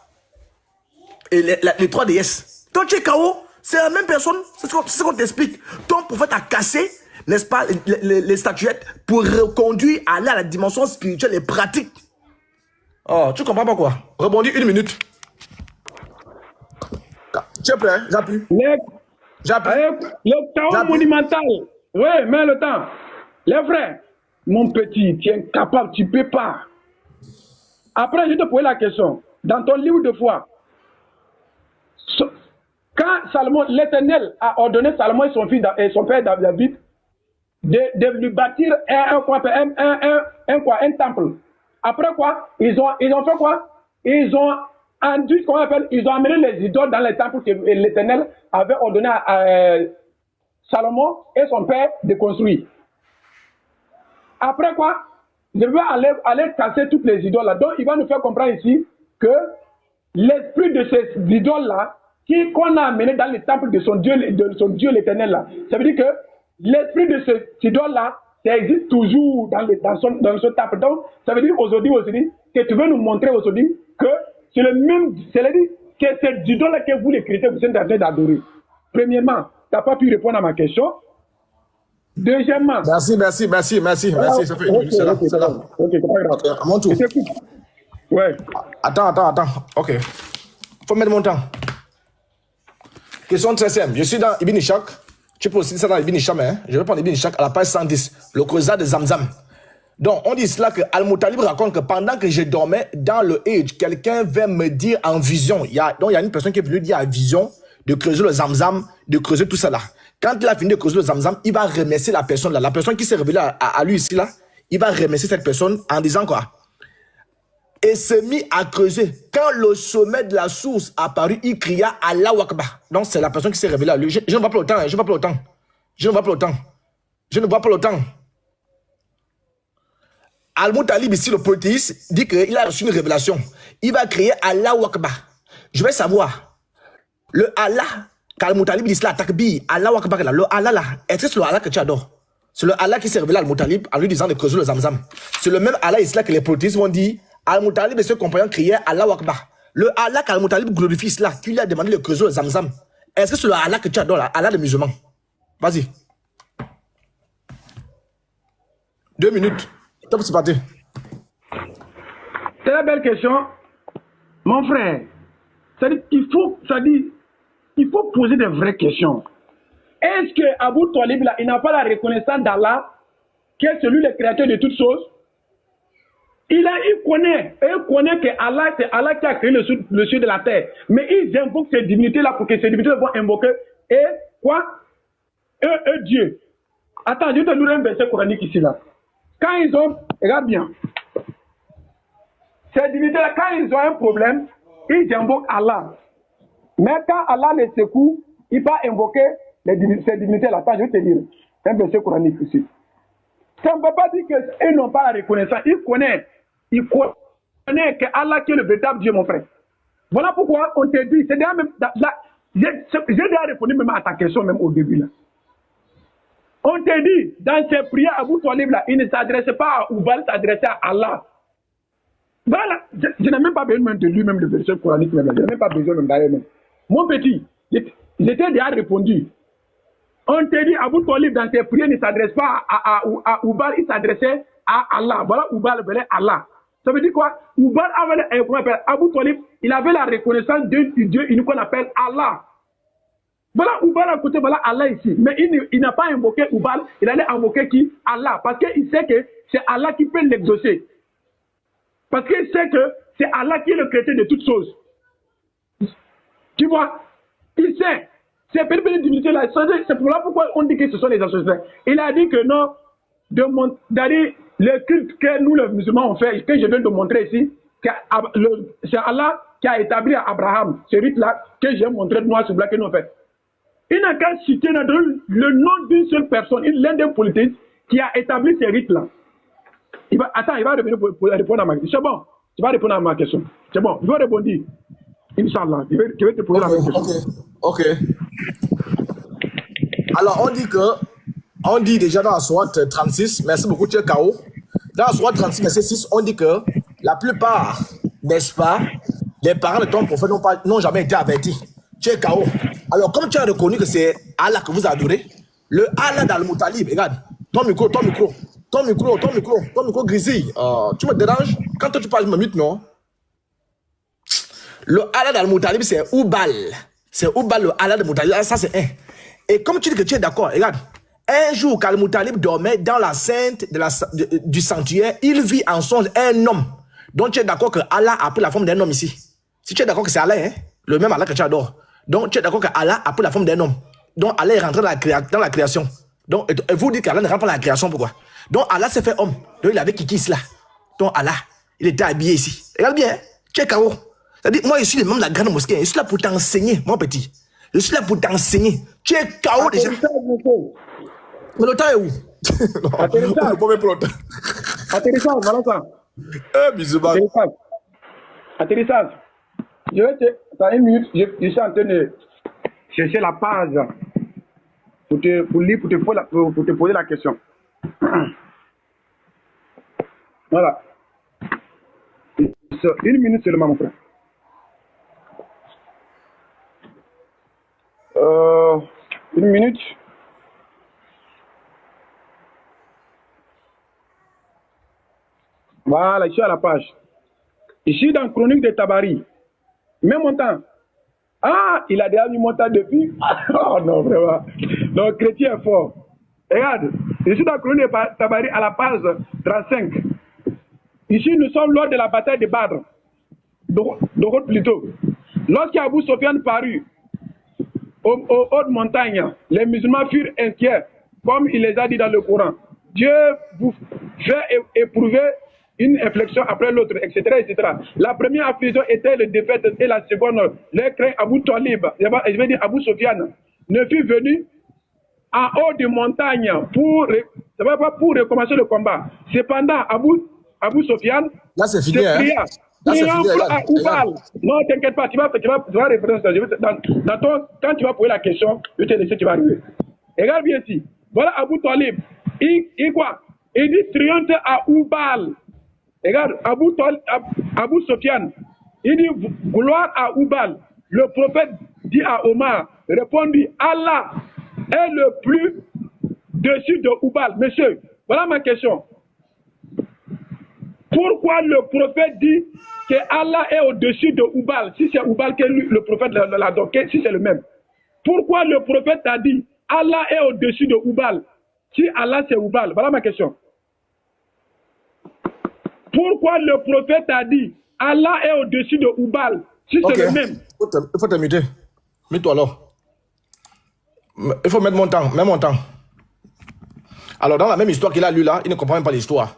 A: Et les 3 déesses. Donc tu es KO, c'est la même personne. C'est ce qu'on t'explique. Ton prophète a cassé, n'est-ce pas, les statuettes pour reconduire Allah à la dimension spirituelle et pratique. Oh, tu comprends pas quoi? Rebondis 1 minute. Tu es prêt? J'appuie.
C: Le temps monumental. Oui, mets le temps. Les frères, mon petit, tu es incapable, tu ne peux pas. Après, je te pose la question. Dans ton livre de foi, quand Salomon, l'Éternel a ordonné Salomon et son père David de lui bâtir un temple. Après quoi, ils ont fait quoi? Ils ont amené les idoles dans les temples que l'Éternel avait ordonné à Salomon et son père de construire. Après quoi, je vais aller casser toutes les idoles là. Donc il va nous faire comprendre ici que l'esprit de ces idoles là, qu'on a amené dans les temples de son Dieu l'Éternel là, ça veut dire que l'esprit de ces idoles là, ça existe toujours dans ce temple. Donc ça veut dire aujourd'hui que tu veux nous montrer aujourd'hui que c'est le même, c'est-à-dire que ces idoles-là que vous les chrétiens, vous êtes en train d'adorer. Premièrement, tu n'as pas pu répondre à ma question. Deuxièmement...
A: Merci. Ça fait 1 minute, c'est là.
C: Ok, c'est pas grave.
A: À mon tour.
C: Ouais.
A: Attends. Ok. Faut mettre mon temps. Question très simple. Je suis dans Ibn Ishaq. Tu peux aussi dire ça dans Ibn Ishaq, hein? Je vais prendre Ibn Ishaq à la page 110. Le Creuset de Zamzam. Donc, on dit cela que Al-Moutalib raconte que pendant que je dormais dans le Hajj, quelqu'un vint me dire en vision. Donc, il y a une personne qui est venue dire en vision de creuser le Zamzam, de creuser tout ça là. Quand il a fini de creuser le Zamzam, il va remercier la personne là. La personne qui s'est révélée à lui ici là, il va remercier cette personne en disant quoi? Et se mit à creuser. Quand le sommet de la source apparut, il cria Allahu Akbar. Donc, c'est la personne qui s'est révélée à lui. Je ne vois pas le temps, je ne vois pas le temps. Je ne vois pas le temps. Je ne vois pas le temps. Al-Moutalib, ici, le polythéiste, dit qu'il a reçu une révélation. Il va crier Allahu Akbar. Je vais savoir, le Allah, qu'Al-Moutalib dit cela, takbir, Allahu Akbar, là, le Allah là, est-ce que c'est le Allah que tu adores? C'est le Allah qui s'est révélé à Al-Moutalib en lui disant de creuser le Zamzam. C'est le même Allah ici là que les polythéistes vont dire Al-Moutalib et ses compagnons criaient Allahu Akbar. Le Allah qu'Al-Moutalib glorifie là, qui lui a demandé de creuser le Zamzam. Est-ce que c'est le Allah que tu adores, là, Allah des musulmans? Vas-y. 2 minutes. Top, c'est parti.
C: C'est la belle question. Mon frère, il faut poser des vraies questions. Est-ce que Abu Talib, là, il n'a pas la reconnaissance d'Allah, qui est celui le créateur de toutes choses? Il connaît que Allah, c'est Allah qui a créé le ciel de la terre. Mais ils invoquent ces divinités-là pour que ces divinités vont invoquer. Et quoi? Dieu. Attends, je te donne un verset coranique ici, là. Quand ils ont, regarde bien, ces divinités-là, quand ils ont un problème, ils invoquent Allah. Mais quand Allah les secoue, il va invoquer ces divinités-là. Attends, je vais te dire un verset coranique ici. Ça ne veut pas dire qu'ils n'ont pas la reconnaissance. Ils connaissent que Allah qui est le véritable Dieu, mon frère. Voilà pourquoi on te dit, c'est déjà même, j'ai déjà répondu même à ta question, même au début, là. On te dit, dans ses prières, Abu Talib, là, il ne s'adressait pas à Oubal, il s'adressait à Allah. Voilà, je n'ai même pas besoin de lui, même le verset coranique, même, je n'ai même pas besoin de d'ailleurs même. Mon petit, j'étais déjà répondu. On te dit, Abu Talib, dans ses prières, ne s'adresse pas à Oubal, il s'adressait à Allah. Voilà, Oubal venait Allah. Ça veut dire quoi? Oubal avait, Abu Talib, il avait la reconnaissance d'un Dieu unique qu'on appelle Allah. Voilà Oubal à côté, voilà Allah ici. Mais il n'a pas invoqué Oubal, il allait invoquer qui? Allah. Parce qu'il sait que c'est Allah qui peut l'exaucer. Parce qu'il sait que c'est Allah qui est le créateur de toutes choses. Tu vois? Il sait. Ces petites divinités là, c'est pour là pourquoi on dit que ce sont les associés. Il a dit que non, le culte que nous les musulmans ont fait, que je viens de montrer ici, c'est Allah qui a établi à Abraham, ce rite-là, que j'ai montré noir sur blanc que nous avons fait. Il n'a qu'à citer le nom d'une seule personne, l'un des politiques qui a établi ces rites-là. Il va revenir pour répondre à ma question. C'est bon, tu vas répondre à ma question. C'est bon, il va répondre. Inch'Allah, je vais te poser la même question.
A: Ok. Alors, on dit déjà dans la sourate 36, merci beaucoup, tu es KO. Dans la sourate 36, verset 6, on dit que la plupart, n'est-ce pas, les parents de ton prophète n'ont jamais été avertis. Tu es KO. Alors, comme tu as reconnu que c'est Allah que vous adorez, le Allah d'Al-Moutalib, regarde, ton micro, grésille. Tu me déranges? Quand toi tu parles, je me mute, non? Le Allah d'Al-Moutalib, c'est Oubal. C'est Oubal, le Allah d'Al-Moutalib. Ça, c'est un. Et comme tu dis que tu es d'accord, regarde, un jour qu'Al-Moutalib dormait dans la sainte du sanctuaire, il vit en songe un homme. Donc tu es d'accord que Allah a pris la forme d'un homme ici. Si tu es d'accord que c'est Allah, hein, le même Allah que tu adores. Donc tu es d'accord que Allah a pris la forme d'un homme. Donc Allah est rentré dans la création. Donc et vous dites qu'Allah ne rentre pas dans la création, pourquoi? Donc Allah s'est fait homme. Donc il avait Kikis là. Donc Allah, il était habillé ici. Regarde bien, hein? Tu es KO. C'est-à-dire, moi je suis le même de la grande mosquée. Je suis là pour t'enseigner, mon petit. Je suis là pour t'enseigner. Tu es KO déjà. Mais le temps est où?
C: Atterrissage. Atterrissage, voilà ça.
A: Bisous,
C: Atterrissage. Je vais te... Dans une minute, je suis en train de chercher la page pour te poser la question. Voilà. 1 minute seulement, mon frère. 1 minute. Voilà, je suis à la page. Ici, dans Chronique de Tabari. Même montant. Ah, il a déjà mis montant depuis. Oh non, vraiment. Donc, chrétien est fort. Regarde, je suis dans la chronique de Tabari à la page 35. Ici, nous sommes lors de la bataille de Badr. Donc plutôt. Lorsqu'Abou Sofiane parut aux hautes montagnes, les musulmans furent inquiets, comme il les a dit dans le Coran. Dieu vous fait éprouver une inflexion après l'autre, etc., etc. La première affliction était le défaite et la seconde, les craints Abou Talib, je vais dire Abou Sofiane, ne fut venu en haut des montagnes pour recommencer le combat. Cependant, Abou Sofiane
A: Là, c'est fini, hein?
C: pria.
A: Là, c'est fini,
C: À Oubal. Non, t'inquiète pas, tu vas répondre ça. Quand tu vas poser la question, je vais te laisser, tu vas arriver. Regarde bien ici. Voilà Abou Talib. Il quoi? Il dit triomphe à Oubal. Regarde, Abou Sofiane. Il dit gloire à Oubal. Le prophète dit à Omar, répondit, Allah est le plus dessus de Oubal. Monsieur, voilà ma question. Pourquoi le prophète dit que Allah est au-dessus de Oubal, si c'est Oubal que le prophète l'a donné, si c'est le même? Pourquoi le prophète a dit Allah est au-dessus de Oubal, si Allah c'est Oubal? Voilà ma question. Pourquoi le prophète a dit Allah est au-dessus de Oubal, si c'est le même?
A: Il faut te muter. Mute-toi alors. Il faut mettre mon temps, même mon temps. Alors, dans la même histoire qu'il a lu là, il ne comprend même pas l'histoire.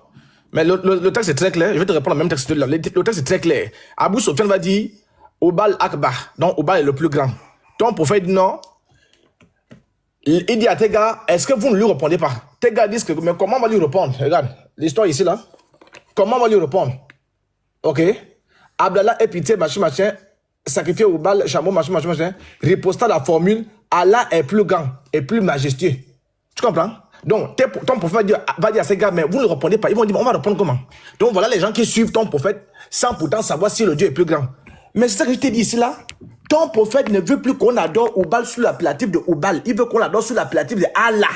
A: Mais le texte est très clair. Je vais te répondre au même texte. Le texte est très clair. Abou Sofiane va dire Oubal Akbar. Donc, Oubal est le plus grand. Ton prophète dit non. Il dit à tes gars, est-ce que vous ne lui répondez pas? Tes gars disent que, mais comment on va lui répondre? Regarde, l'histoire ici là. Comment on va lui répondre? Ok. Abdallah est pitié, machin, sacrifié Oubal, chameau, machin, riposta la formule, Allah est plus grand et plus majestueux. Tu comprends? Donc, ton prophète va dire à ces gars, mais vous ne répondez pas. Ils vont dire, on va répondre comment? Donc, voilà les gens qui suivent ton prophète sans pourtant savoir si le Dieu est plus grand. Mais c'est ça que je t'ai dit ici là. Ton prophète ne veut plus qu'on adore Oubal sous l'appellatif de Oubal. Il veut qu'on adore sous l'appellatif de Allah.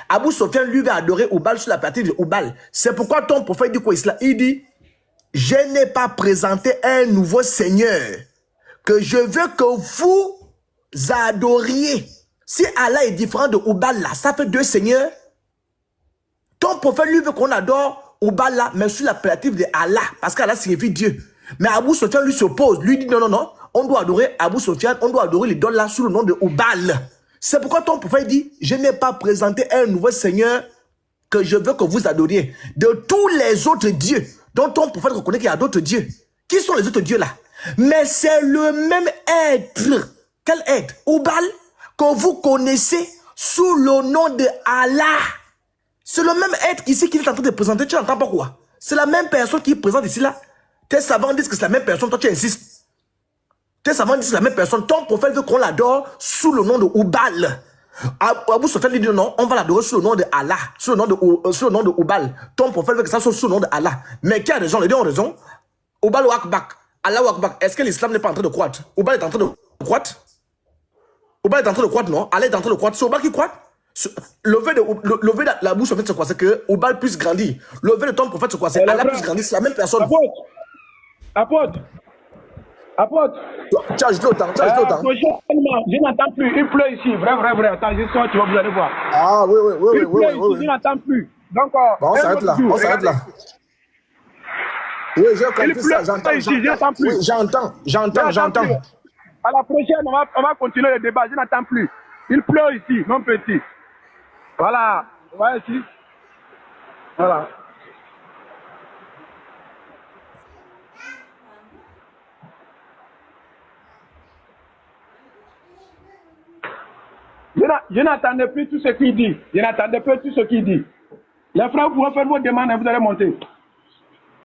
A: Abou Sofiane, lui, va adorer Oubal sous l'appellatif de Oubal. C'est pourquoi ton prophète dit quoi ici là? Il dit, je n'ai pas présenté un nouveau Seigneur que je veux que vous adoriez. Si Allah est différent de Oubal là, ça fait deux seigneurs. Ton prophète lui veut qu'on adore Oubal là, mais sous l'appellatif de Allah, parce qu'Allah signifie Dieu. Mais Abou Sofiane lui s'oppose, lui dit non, on doit adorer Abou Sofiane, on doit adorer l'idole là sous le nom de Oubal. C'est pourquoi ton prophète dit, je n'ai pas présenté un nouveau Seigneur que je veux que vous adoriez. De tous les autres dieux, dont ton prophète reconnaît qu'il y a d'autres dieux. Qui sont les autres dieux là? Mais c'est le même être. Quel être? Oubal, que vous connaissez sous le nom de Allah. C'est le même être ici qu'il est en train de présenter. Tu n'entends pas quoi? C'est la même personne qui présente ici là. Tes savants disent que c'est la même personne, toi tu insistes. Tes savants disent que c'est la même personne. Ton prophète veut qu'on l'adore sous le nom de Oubal. Abou Sofiane lui dit non, on va l'adorer sous le nom de Allah, sous le nom de Oubal. Ton prophète veut que ça soit sous le nom de Allah. Mais qui a raison? Les deux ont raison. Oubal ou Akbar, Allah ou Akbar. Est-ce que l'islam n'est pas en train de croître? Oubal est en train de croître? Oubal est en train de croître, non? Allah est en train de croître. C'est Oubal qui croît? Lever de la bouche, en fait, c'est quoi? C'est que Oubal puisse grandir. Lever de ton prophète, c'est quoi? C'est Allah puisse grandir. C'est la même personne.
C: Apôtre.
A: Tu as ajouté autant.
C: Je n'entends plus. Il pleut ici. Vrai. Attends, je sors, tu vas vous allez voir.
A: Ah, oui.
C: Je n'entends plus. Donc,
A: bon, on s'arrête là. Oui, j'ai compris ça. J'entends. Oui, j'entends.
C: À la prochaine, on va continuer le débat. Je n'entends plus. Il pleut ici, mon petit. Voilà. Voilà ici. Voilà. Je n'entendais plus tout ce qu'il dit. Les frères, vous pouvez faire vos demandes et vous allez monter.